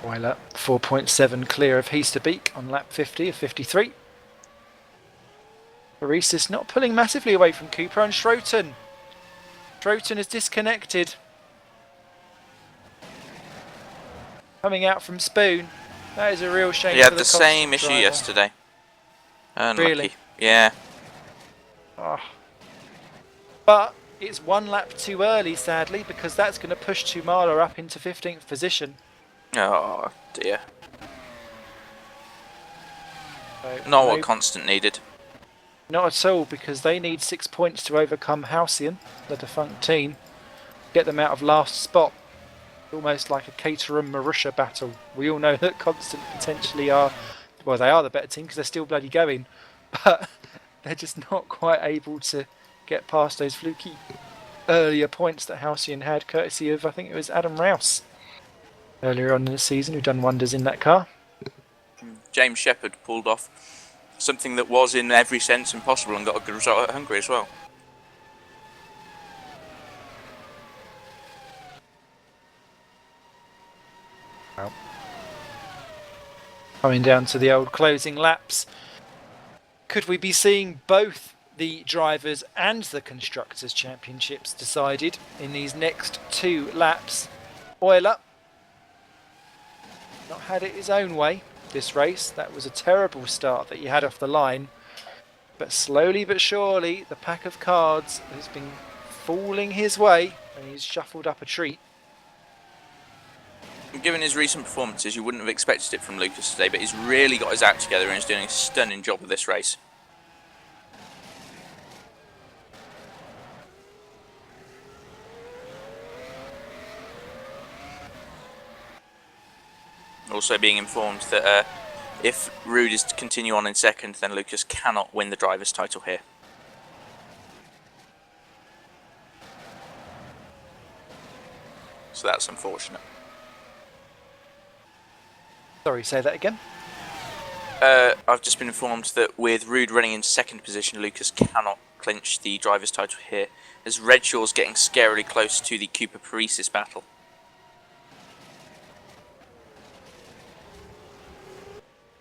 Weiler 4.7 clear of Heasterbeek on lap 50 of 53. Paresis not pulling massively away from Cooper and Schroten. Schroten is disconnected. Coming out from Spoon. That is a real shame. He had for the same issue driver. yesterday. Unlucky. Really? Yeah. Oh. But it's one lap too early, sadly, because that's going to push Tomala up into 15th position. Oh dear. So Not what Constant needed. Not at all, because they need 6 points to overcome Halcyon, the defunct team. Get them out of last spot. Almost like a Caterham-Marussia battle. We all know that Constant potentially are, well, they are the better team because they're still bloody going, but they're just not quite able to get past those fluky earlier points that Halcyon had, courtesy of, I think it was Adam Rouse earlier on in the season, who done wonders in that car. James Shepherd pulled off something that was in every sense impossible and got a good result at Hungary as well. Well, coming down to the old closing laps, could we be seeing both the drivers and the constructors championships decided in these next 2 laps? Euler not had it his own way this race. That was a terrible start that he had off the line, but slowly but surely the pack of cards has been falling his way and he's shuffled up a treat. Given his recent performances, you wouldn't have expected it from Lucas today, but he's really got his act together and he's doing a stunning job of this race. Also being informed that if Rude is to continue on in second, then Lucas cannot win the driver's title here. So that's unfortunate. Sorry, say that again. I've just been informed that with Rude running in second position, Lucas cannot clinch the driver's title here, as Redshaw's getting scarily close to the Cooper-Paresis battle.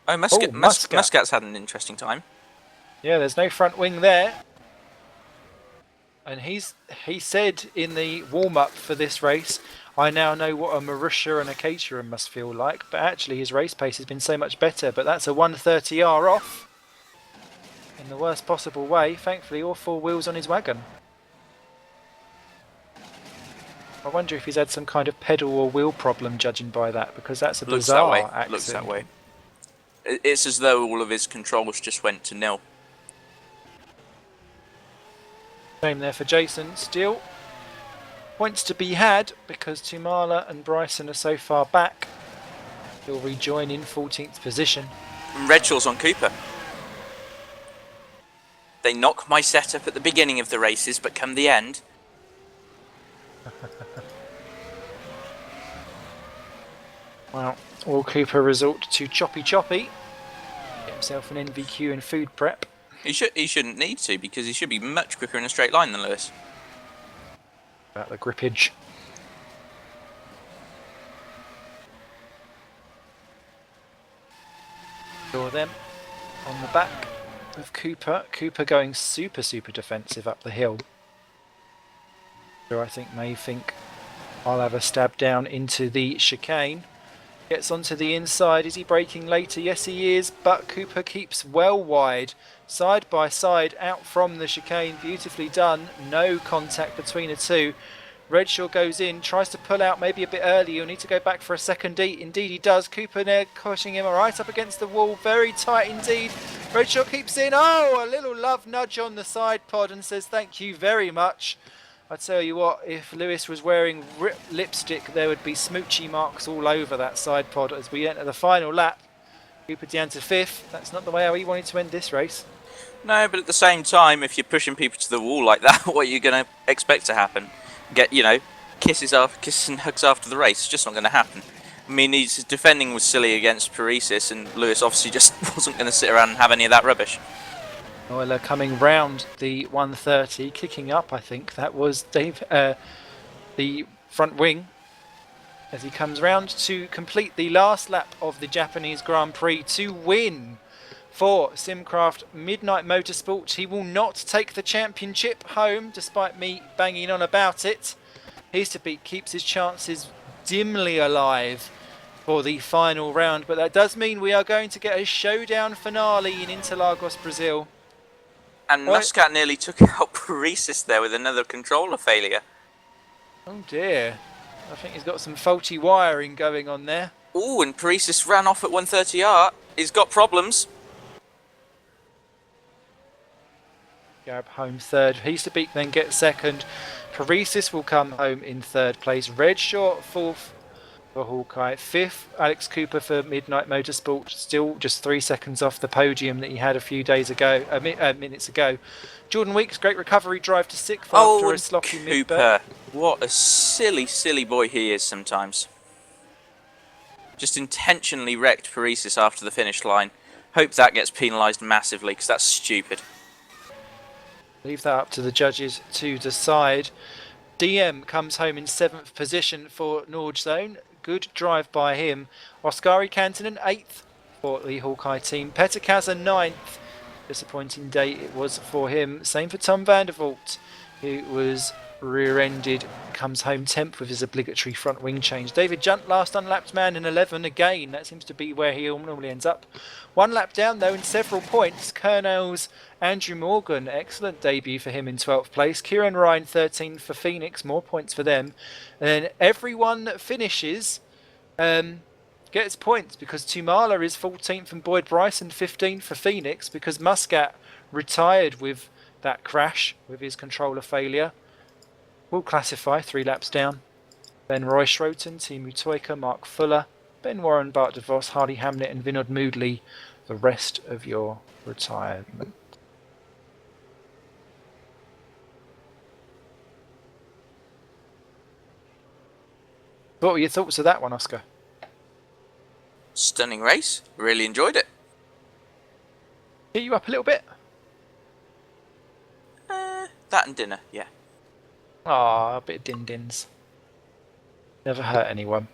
Oh, Muscat's had an interesting time. Yeah, there's no front wing there. And he said in the warm-up for this race, I now know what a Marussia and a Caterham must feel like, but actually his race pace has been so much better, but that's a 130R off in the worst possible way. Thankfully, all four wheels on his wagon. I wonder if he's had some kind of pedal or wheel problem, judging by that, because that's a bizarre accident. Looks that way. It's as though all of his controls just went to nil. Same there for Jason. Still points to be had because Tumala and Bryson are so far back. He'll rejoin in 14th position. And Redshaw's on Cooper. They knock my setup at the beginning of the races, but come the end... Well, will Cooper resort to choppy? Get himself an NVQ in food prep. He shouldn't need to, because he should be much quicker in a straight line than Lewis. About the grippage. Saw them on the back of Cooper. Cooper going super defensive up the hill. So I think may think I'll have a stab down into the chicane. Gets onto the inside. Is he braking later? Yes, he is. But Cooper keeps well wide. Side by side out from the chicane. Beautifully done. No contact between the two. Redshaw goes in. Tries to pull out maybe a bit early. He'll need to go back for a second eat. Indeed he does. Cooper there pushing him right up against the wall. Very tight indeed. Redshaw keeps in. Oh, a little love nudge on the side pod and says thank you very much. I tell you what, if Lewis was wearing lipstick, there would be smoochy marks all over that side pod as we enter the final lap. Cooper down to 5th. That's not the way how he wanted to end this race. No, but at the same time, if you're pushing people to the wall like that, what are you going to expect to happen? Get, kisses and hugs after the race. It's just not going to happen. I mean, his defending was silly against Paresis, and Lewis obviously just wasn't going to sit around and have any of that rubbish. Euler coming round the 130, kicking up, I think. That was Dave, the front wing, as he comes round to complete the last lap of the Japanese Grand Prix to win for Simcraft Midnight Motorsport. He will not take the championship home, despite me banging on about it. He's to beat keeps his chances dimly alive for the final round, but that does mean we are going to get a showdown finale in Interlagos, Brazil. And Muscat nearly took out Paresis there with another controller failure. Oh dear. I think he's got some faulty wiring going on there. Oh, and Paresis ran off at 130R. He's got problems. Gab home third. He's to beat, then get second. Paresis will come home in third place. Redshaw fourth for Hawkeye. 5th, Alex Cooper for Midnight Motorsport. Still just 3 seconds off the podium that he had a few days ago, minutes ago. Jordan Weeks, great recovery drive to 6th after a sloppy Cooper. What a silly boy he is sometimes. Just intentionally wrecked Paresis after the finish line. Hope that gets penalised massively, because that's stupid. Leave that up to the judges to decide. DM comes home in 7th position for Norge Zone. Good drive by him. Oskari Kantonen 8th for the Hawkeye team. Petter Kaza 9th. Disappointing day it was for him. Same for Tom Vandervoort, who was rear-ended. Comes home 10th with his obligatory front wing change. David Junt, last unlapped man in 11 again. That seems to be where he normally ends up. 1 lap down though in several points. Colonel's Andrew Morgan, excellent debut for him in 12th place. Kieran Ryan 13th for Phoenix, more points for them. And then everyone that finishes gets points, because Tumala is 14th and Boyd Bryson 15th for Phoenix, because Muscat retired with that crash with his controller failure. Will classify 3 laps down. Ben Roy Schroten, Timu Toika, Mark Fuller, Ben Warren, Bart DeVos, Hardy Hamnet and Vinod Moodley, the rest of your retirement. What were your thoughts of that one, Oscar? Stunning race. Really enjoyed it. you up a little bit? That and dinner, yeah. Ah, a bit of din-dins. Never hurt anyone.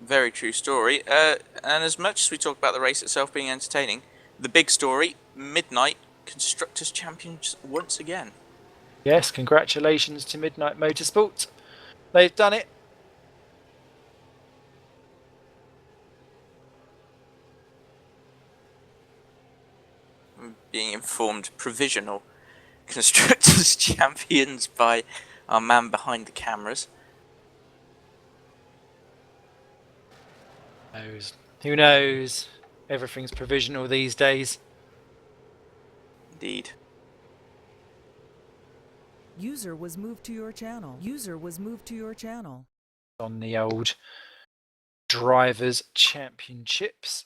Very true story. And as much as we talk about the race itself being entertaining, the big story, Midnight Constructors Champions once again. Yes, congratulations to Midnight Motorsport. They've done it. Being informed provisional Constructors Champions by our man behind the cameras. Who knows? Everything's provisional these days. Indeed. User was moved to your channel. User was moved to your channel. On the old Drivers' Championships.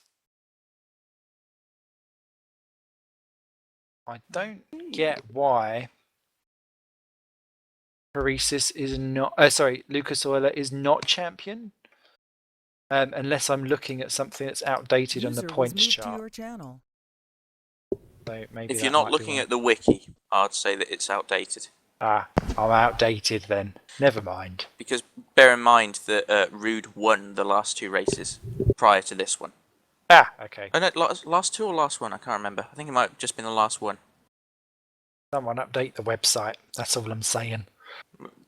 I don't get why Paresis is not... Lucas Euler is not champion. Unless I'm looking at something that's outdated on the points chart. To your channel. So maybe If you're not looking at the wiki, I'd say that it's outdated. Ah, I'm outdated then. Never mind. Because bear in mind that Rude won the last two races prior to this one. Ah, okay. Oh no, last two or last one? I can't remember. I think it might have just been the last one. Someone update the website. That's all I'm saying.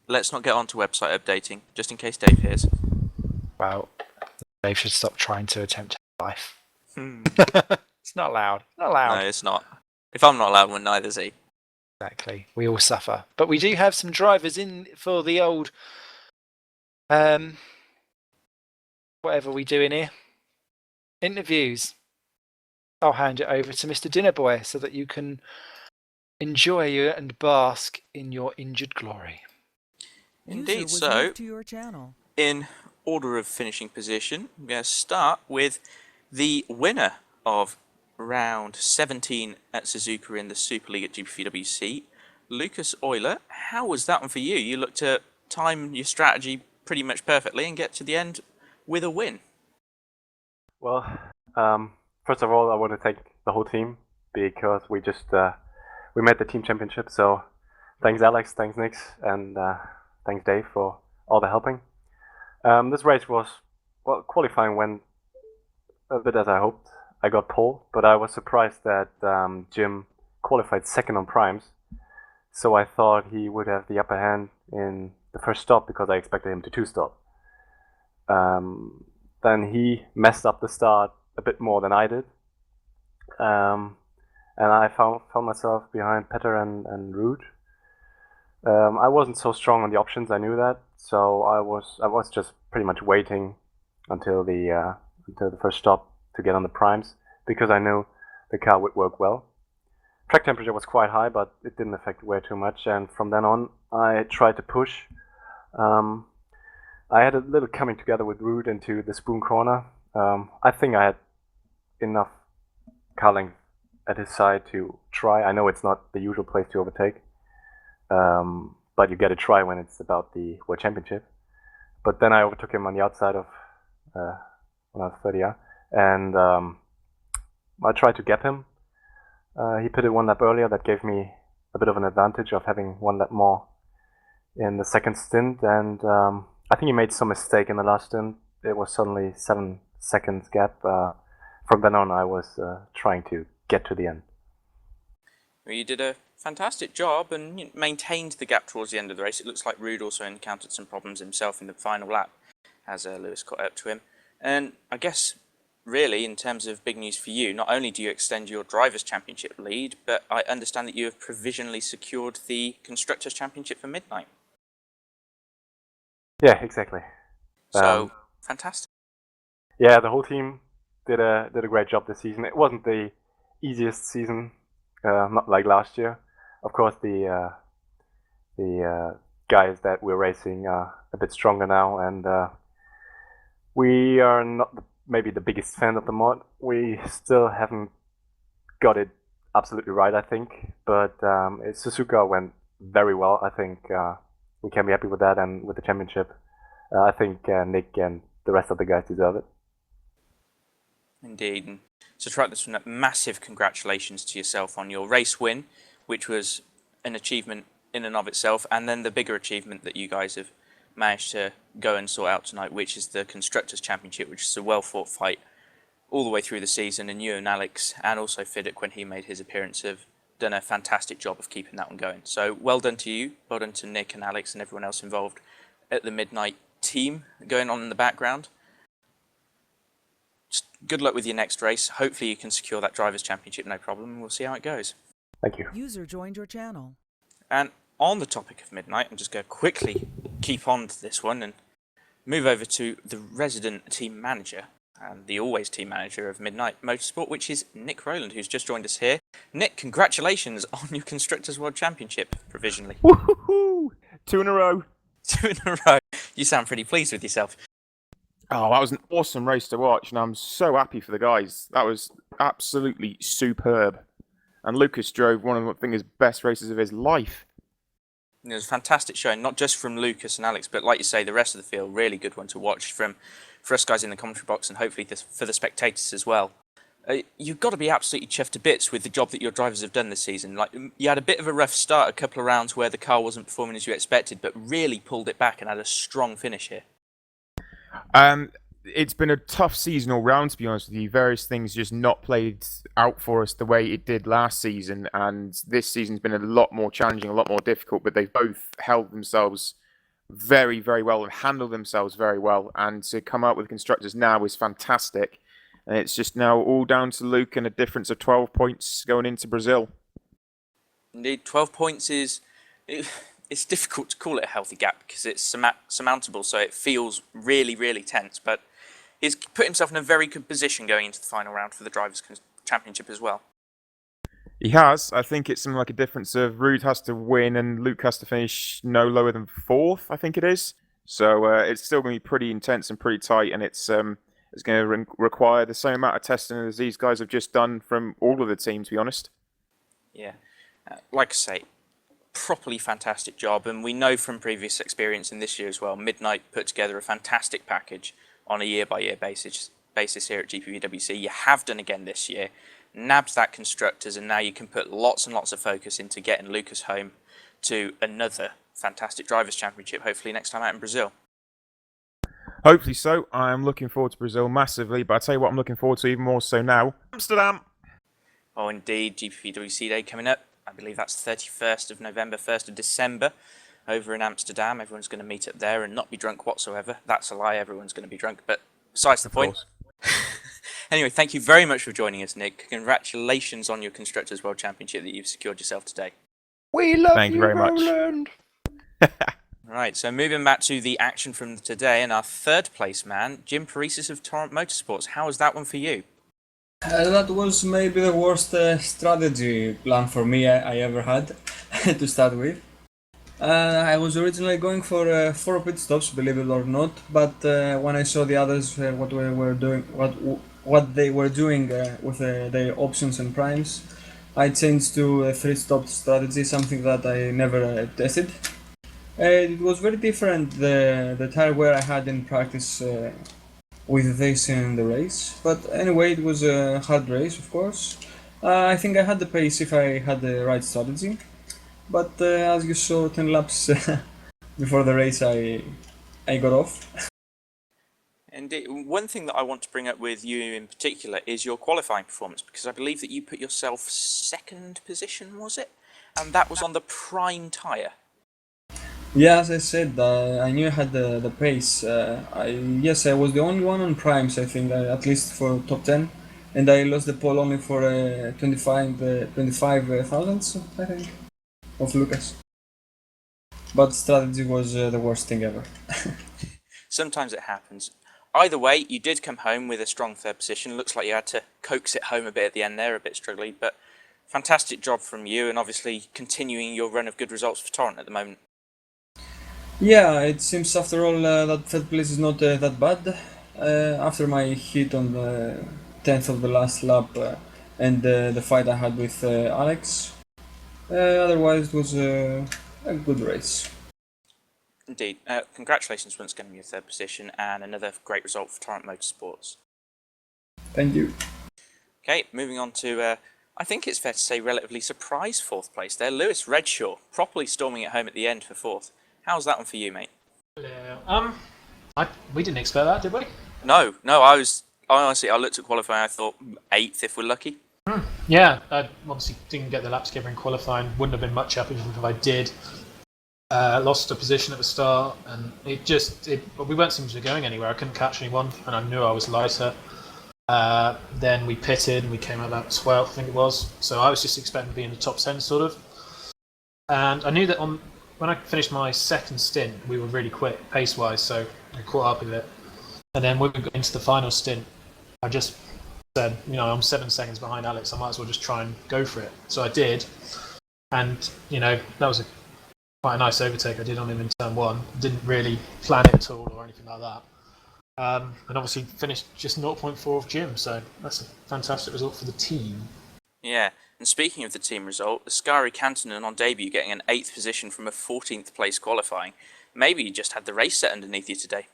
Let's not get on to website updating, just in case Dave hears. Well, Dave should stop trying to attempt life. It's not allowed. Not allowed. No, it's not. If I'm not allowed one, neither's he. Exactly. We all suffer. But we do have some drivers in for the old... whatever we do in here. Interviews. I'll hand it over to Mr. Dinnerboy so that you can enjoy and bask in your injured glory. Indeed. So, in order of finishing position, we're going to start with the winner of round 17 at Suzuka in the Superleague at GPVWC, Lucas Euler. How was that one for you? You looked to time your strategy pretty much perfectly and get to the end with a win. Well, first of all, I want to thank the whole team because we just we made the team championship. So thanks Alex, thanks Nix, and thanks Dave for all the helping. This race was, well, qualifying went a bit as I hoped. I got pole, but I was surprised that Jim qualified second on primes. So I thought he would have the upper hand in the first stop because I expected him to two-stop. Then he messed up the start a bit more than I did. And I found myself behind Petter and Ruud. I wasn't so strong on the options, I knew that. So I was just pretty much waiting until the first stop to get on the primes because I knew the car would work well. Track temperature was quite high, but it didn't affect wear too much. And from then on, I tried to push. I had a little coming together with Ruud into the spoon corner. I think I had enough car length at his side to try. I know it's not the usual place to overtake, but you get a try when it's about the World Championship. But then I overtook him on the outside of when I was 30R, and I tried to gap him. He pitted one lap earlier. That gave me a bit of an advantage of having one lap more in the second stint, and I think he made some mistake in the last stint. It was suddenly 7 seconds gap. From then on, I was trying to get to the end. Well, you did a fantastic job and maintained the gap towards the end of the race. It looks like Ruud also encountered some problems himself in the final lap as Lewis caught up to him. And I guess, really, in terms of big news for you, not only do you extend your Drivers' Championship lead, but I understand that you have provisionally secured the Constructors' Championship for Midnight. Yeah, exactly. So, fantastic. Yeah, the whole team did a great job this season. It wasn't the easiest season, not like last year. Of course, the guys that we're racing are a bit stronger now, and we are not maybe the biggest fan of the mod. We still haven't got it absolutely right, I think. But Suzuka went very well. I think we can be happy with that, and with the championship, I think Nick and the rest of the guys deserve it. Indeed. And So to wrap this one up, massive congratulations to yourself on your race win, which was an achievement in and of itself, and then the bigger achievement that you guys have managed to go and sort out tonight, which is the Constructors' Championship, which is a well-fought fight all the way through the season, and you and Alex, and also Fiddick when he made his appearance, have done a fantastic job of keeping that one going. So well done to you, well done to Nick and Alex and everyone else involved at the Midnight team going on in the background. Just good luck with your next race. Hopefully you can secure that Drivers' Championship no problem, and we'll see how it goes. Thank you. User joined your channel. And on the topic of Midnight, I'm just going to quickly keep on to this one and move over to the resident team manager and the always team manager of Midnight Motorsport, which is Nick Rowland, who's just joined us here. Nick, congratulations on your Constructors' World Championship, provisionally. Woohoo! 2 in a row. 2 in a row. You sound pretty pleased with yourself. Oh, that was an awesome race to watch, and I'm so happy for the guys. That was absolutely superb. And Lucas drove one of, I think, his best races of his life. It was a fantastic showing, not just from Lucas and Alex, but like you say, the rest of the field, really good one to watch for us guys in the commentary box, and hopefully for the spectators as well. You've got to be absolutely chuffed to bits with the job that your drivers have done this season. Like, you had a bit of a rough start, a couple of rounds where the car wasn't performing as you expected, but really pulled it back and had a strong finish here. It's been a tough season all round, to be honest with you. Various things just not played out for us the way it did last season, and this season's been a lot more challenging, a lot more difficult, but they've both held themselves very, very well and handled themselves very well, and to come out with Constructors now is fantastic. And it's just now all down to Luke and a difference of 12 points going into Brazil. Indeed, 12 points is... It's difficult to call it a healthy gap because it's surmountable, so it feels really, really tense. But he's put himself in a very good position going into the final round for the Drivers' Championship as well. He has. I think it's something like a difference of Rude has to win and Luke has to finish no lower than 4th, I think it is. So it's still going to be pretty intense and pretty tight, and it's going to require the same amount of testing as these guys have just done from all of the teams, to be honest. Yeah. Like I say, properly fantastic job, and we know from previous experience in this year as well, Midnight put together a fantastic package on a year-by-year basis here at GPVWC. You have done again this year, nabbed that Constructors, and now you can put lots and lots of focus into getting Lucas home to another fantastic Drivers' Championship, hopefully next time out in Brazil. Hopefully so. I'm looking forward to Brazil massively, but I'll tell you what I'm looking forward to even more so now. Amsterdam! Oh, indeed, GPVWC Day coming up. I believe that's 31st of November, 1st of December, over in Amsterdam. Everyone's going to meet up there and not be drunk whatsoever. That's a lie, everyone's going to be drunk, but besides the point. Anyway, thank you very much for joining us, Nick. Congratulations on your Constructors' World Championship that you've secured yourself today. We love Thank you very much. Roland. Right, so moving back to the action from today, and our third place man, Jim Paresis of Torrent Motorsports. How was that one for you? That was maybe the worst strategy plan for me I ever had to start with. I was originally going for 4 pit stops, believe it or not, but when I saw the others what they were doing with their options and primes, I changed to a 3-stop strategy, something that I never tested. It was very different the tire wear I had in practice with this in the race, but anyway, it was a hard race, of course. I think I had the pace if I had the right strategy, but as you saw, 10 laps before the race I got off. Indeed. One thing that I want to bring up with you in particular is your qualifying performance, because I believe that you put yourself 2nd position, was it? And that was on the prime tyre. Yeah, as I said, I knew I had the pace. Yes, I was the only one on primes, I think, at least for top 10, and I lost the pole only for 25 thousandths, I think, of Lucas. But strategy was the worst thing ever. Sometimes it happens. Either way, you did come home with a strong 3rd position. Looks like you had to coax it home a bit at the end there, a bit struggly, but fantastic job from you, and obviously continuing your run of good results for Torrent at the moment. Yeah, it seems after all that 3rd place is not that bad. After my hit on the 10th of the last lap and the fight I had with Alex, otherwise it was a good race. Indeed. Congratulations once again on your 3rd position and another great result for Torrent Motorsports. Thank you. Okay, moving on to, I think it's fair to say, relatively surprise fourth place there. Lewis Redshaw, properly storming it home at the end for fourth. How's that one for you, mate? Hello. We didn't expect that, did we? No, I honestly, I looked at qualifying, I thought 8th if we're lucky. Yeah, I obviously didn't get the lap together in qualifying. Wouldn't have been much up if I did. Lost a position at the start, and we weren't seem to be going anywhere. I couldn't catch anyone, and I knew I was lighter. Then we pitted, and we came out about 12th, I think it was. So I was just expecting to be in the top 10, sort of. And I knew that when I finished my second stint, we were really quick, pace-wise, so I caught up with it. And then when we got into the final stint, I just said, I'm 7 seconds behind Alex, I might as well just try and go for it. So I did, and, that was quite a nice overtake I did on him in turn 1. Didn't really plan it at all or anything like that. And obviously finished just 0.4 of Jim, so that's a fantastic result for the team. Yeah, and speaking of the team result, Ascari Kantonen on debut getting an 8th position from a 14th place qualifying. Maybe you just had the race set underneath you today.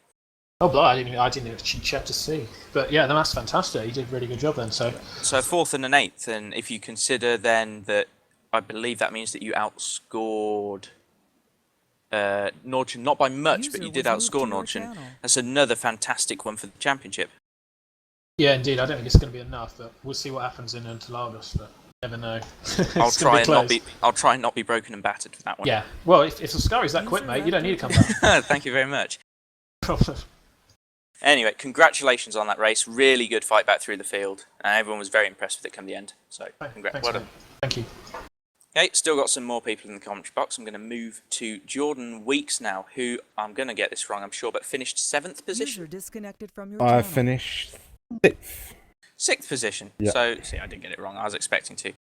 Oh, blah, I didn't even check to see. But yeah, that's fantastic. You did a really good job then. So 4th and an 8th, and if you consider then that, I believe that means that you outscored Nordchen, not by much, but you did outscore Nordchen. That's another fantastic one for the championship. Yeah, indeed. I don't think it's going to be enough, but we'll see what happens in Interlagos. But never know. I'll try and not be broken and battered for that one. Yeah. Well, if Ascari's that quick, mate, you don't need to come back. Thank you very much. Problem. Anyway, congratulations on that race. Really good fight back through the field, and everyone was very impressed with it come the end. So, congrats. Well done. Thank you. Okay, still got some more people in the commentary box. I'm going to move to Jordan Weeks now, who, I'm going to get this wrong, I'm sure, but finished 7th position. Disconnected from your I channel. finished 6th. 6th position. Yeah. So, see, I did get it wrong. I was expecting to.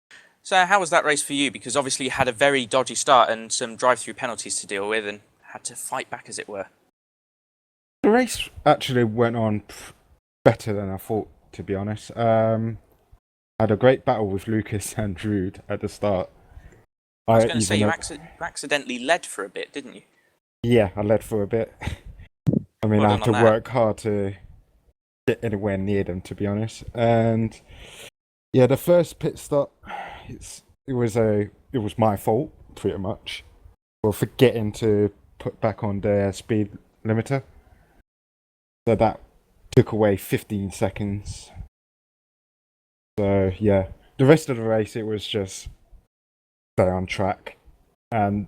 So, how was that race for you? Because obviously you had a very dodgy start and some drive-through penalties to deal with, and had to fight back, as it were. The race actually went on better than I thought, to be honest. I had a great battle with Lucas and Rude at the start. I was going to say, you accidentally led for a bit, didn't you? Yeah, I led for a bit. I mean, I had to work hard to get anywhere near them, to be honest. And yeah, the first pit stop, it was my fault, pretty much, for forgetting to put back on the speed limiter. So that took away 15 seconds. So yeah, the rest of the race, it was just stay on track and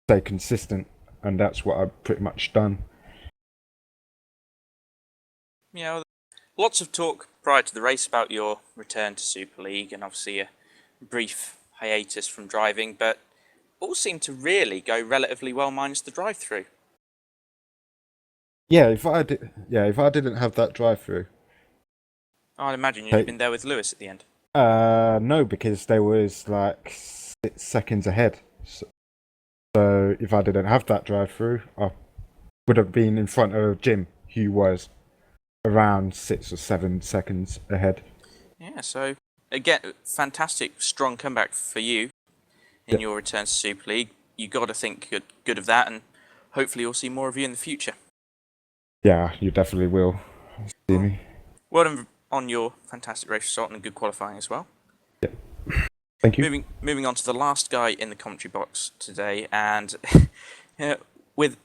stay consistent, and that's what I've pretty much done. Yeah, well, lots of talk prior to the race about your return to Super League, and obviously a brief hiatus from driving, but all seemed to really go relatively well, minus the drive-through. Yeah, if I didn't have that drive-through, I'd imagine you'd have been there with Lewis at the end. No, because there was like 6 seconds ahead. So if I didn't have that drive-through, I would have been in front of Jim, who was around 6 or 7 seconds ahead. Yeah, so again, fantastic, strong comeback for you in your return to Super League. You got to think good of that, and hopefully you'll see more of you in the future. Yeah, you definitely will see me. Well done on your fantastic race result and a good qualifying as well. Yeah. Thank you. Moving on to the last guy in the commentary box today, and with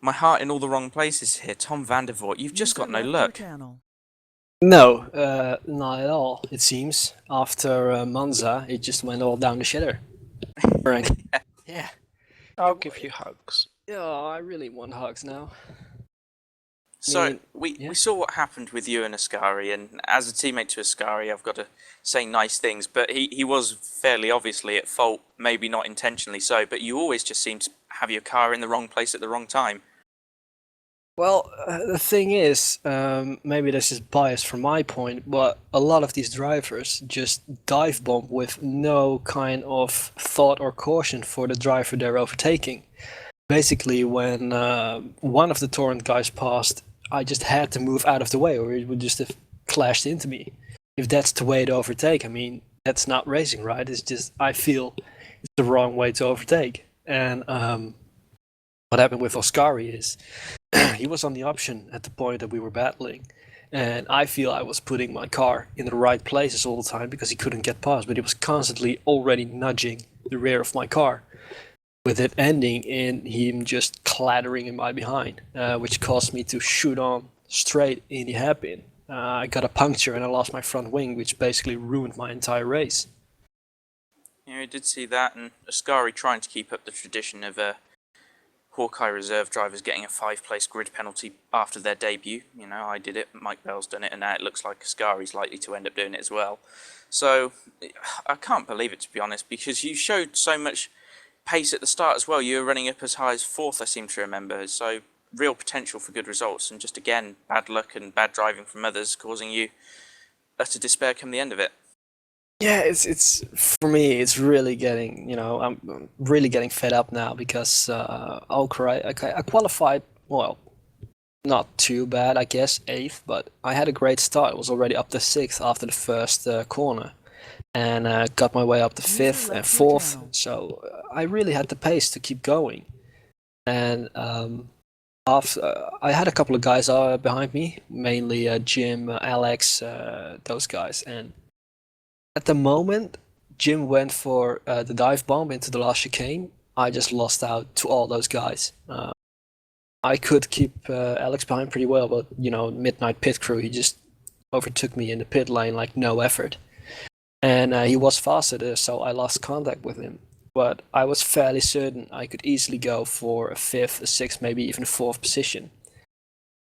my heart in all the wrong places here, Tom Vandervoort, you've just got no luck. No, not at all, it seems. After Monza, it just went all down the shitter. Frank. Yeah. I'll give you hugs. Oh, I really want hugs now. So, we saw what happened with you and Ascari, and as a teammate to Ascari, I've got to say nice things, but he was fairly obviously at fault, maybe not intentionally so, but you always just seem to have your car in the wrong place at the wrong time. Well, the thing is, maybe this is biased from my point, but a lot of these drivers just dive bomb with no kind of thought or caution for the driver they're overtaking. Basically, when one of the Torrent guys passed, I just had to move out of the way, or it would just have clashed into me. If that's the way to overtake, I mean, that's not racing, right? It's just, I feel it's the wrong way to overtake. And what happened with Ascari is, he was on the option at the point that we were battling, And I feel I was putting my car in the right places all the time because he couldn't get past, but he was constantly already nudging the rear of my car, with it ending in him just clattering in my behind, which caused me to shoot on straight in the hairpin. I got a puncture and I lost my front wing, which basically ruined my entire race. Yeah, I did see that, and Ascari trying to keep up the tradition of Hawkeye reserve drivers getting a 5-place grid penalty after their debut. You know, I did it, Mike Bell's done it, and now it looks like Ascari's likely to end up doing it as well. So, I can't believe it, to be honest, because you showed so much pace at the start as well. You were running up as high as 4th, I seem to remember, so real potential for good results, and just again, bad luck and bad driving from others causing you utter despair come the end of it. Yeah, it's for me. It's really getting, I'm really getting fed up now because I qualified, well, not too bad, I guess, 8th, but I had a great start. It was already up to 6th after the first corner, and got my way up to 5th and 4th. So I really had the pace to keep going, and after I had a couple of guys behind me, mainly Jim, Alex, those guys, and at the moment Jim went for the dive bomb into the last chicane, I just lost out to all those guys. I could keep Alex behind pretty well, but midnight pit crew, he just overtook me in the pit lane like no effort, and he was faster there, so I lost contact with him. But I was fairly certain I could easily go for a 5th, a 6th, maybe even a 4th position.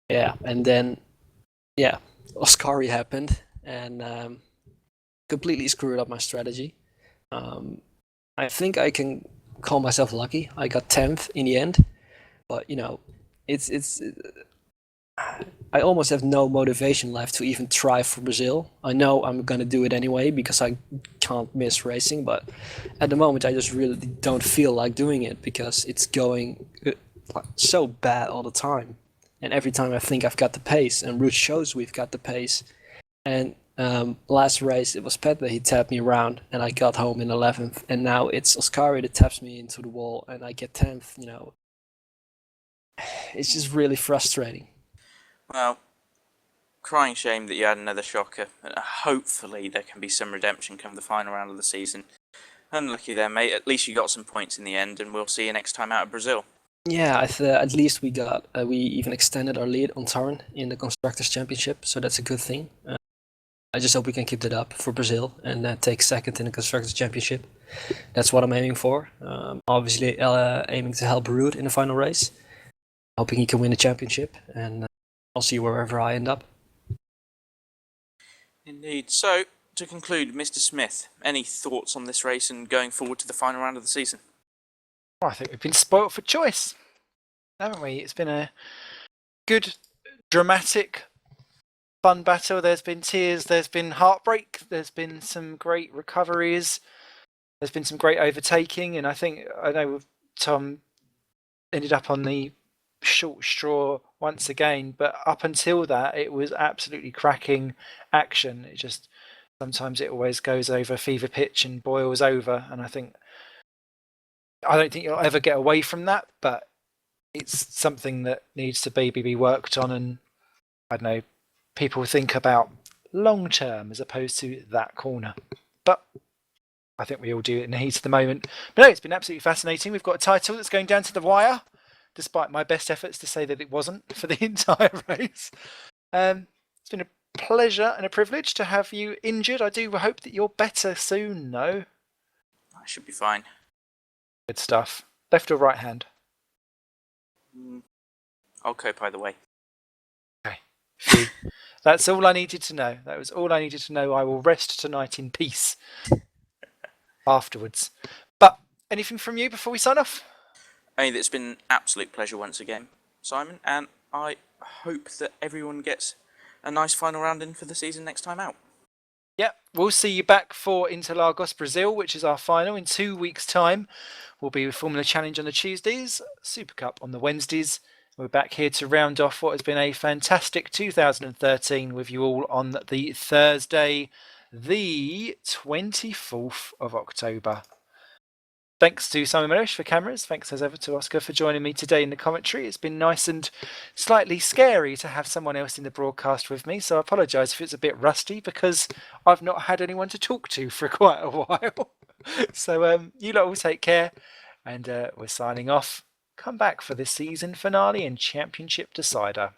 Yeah, and then Oscari happened and completely screwed up my strategy. I think I can call myself lucky. I got 10th in the end, but it's I almost have no motivation left to even try for Brazil. I know I'm gonna do it anyway because I can't miss racing, but at the moment I just really don't feel like doing it because it's going so bad all the time. And every time I think I've got the pace, and Root shows we've got the pace, and last race it was Petter, he tapped me around and I got home in 11th, and now it's Oscari that taps me into the wall and I get 10th. It's just really frustrating. Well, crying shame that you had another shocker. Hopefully there can be some redemption come the final round of the season. Unlucky there, mate. At least you got some points in the end, and we'll see you next time out of Brazil. Yeah, at least we got we even extended our lead on Tarn in the Constructors' Championship, so that's a good thing. I just hope we can keep that up for Brazil and take 2nd in the Constructors' Championship. That's what I'm aiming for. Obviously, aiming to help Ruud in the final race, hoping he can win the championship, and I'll see wherever I end up. Indeed. So, to conclude, Mr. Smith, any thoughts on this race and going forward to the final round of the season? Well, I think we've been spoilt for choice, haven't we? It's been a good, dramatic, fun battle. There's been tears, there's been heartbreak, there's been some great recoveries, there's been some great overtaking, and I know Tom ended up on the short straw once again, but up until that it was absolutely cracking action. It just sometimes it always goes over fever pitch and boils over, and I don't think you'll ever get away from that, but it's something that needs to be worked on, and I don't know, people think about long term as opposed to that corner, but I think we all do it in the heat of the moment. But no, it's been absolutely fascinating. We've got a title that's going down to the wire, despite my best efforts to say that it wasn't for the entire race. It's been a pleasure and a privilege to have you injured. I do hope that you're better soon, though. I should be fine. Good stuff. Left or right hand? I'll cope either way. Okay. Phew. That's all I needed to know. That was all I needed to know. I will rest tonight in peace afterwards. But anything from you before we sign off? It's been an absolute pleasure once again, Simon, and I hope that everyone gets a nice final round in for the season next time out. Yeah, we'll see you back for Interlagos, Brazil, which is our final in 2 weeks' time. We'll be with Formula Challenge on the Tuesdays, Super Cup on the Wednesdays. We're back here to round off what has been a fantastic 2013 with you all on the Thursday, the 24th of October. Thanks to Simon Melish for cameras. Thanks as ever to Oscar for joining me today in the commentary. It's been nice and slightly scary to have someone else in the broadcast with me, so I apologise if it's a bit rusty because I've not had anyone to talk to for quite a while. So you lot all take care, and we're signing off. Come back for the season finale and championship decider.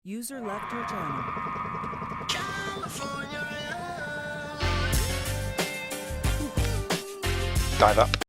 User left your channel. Dive up.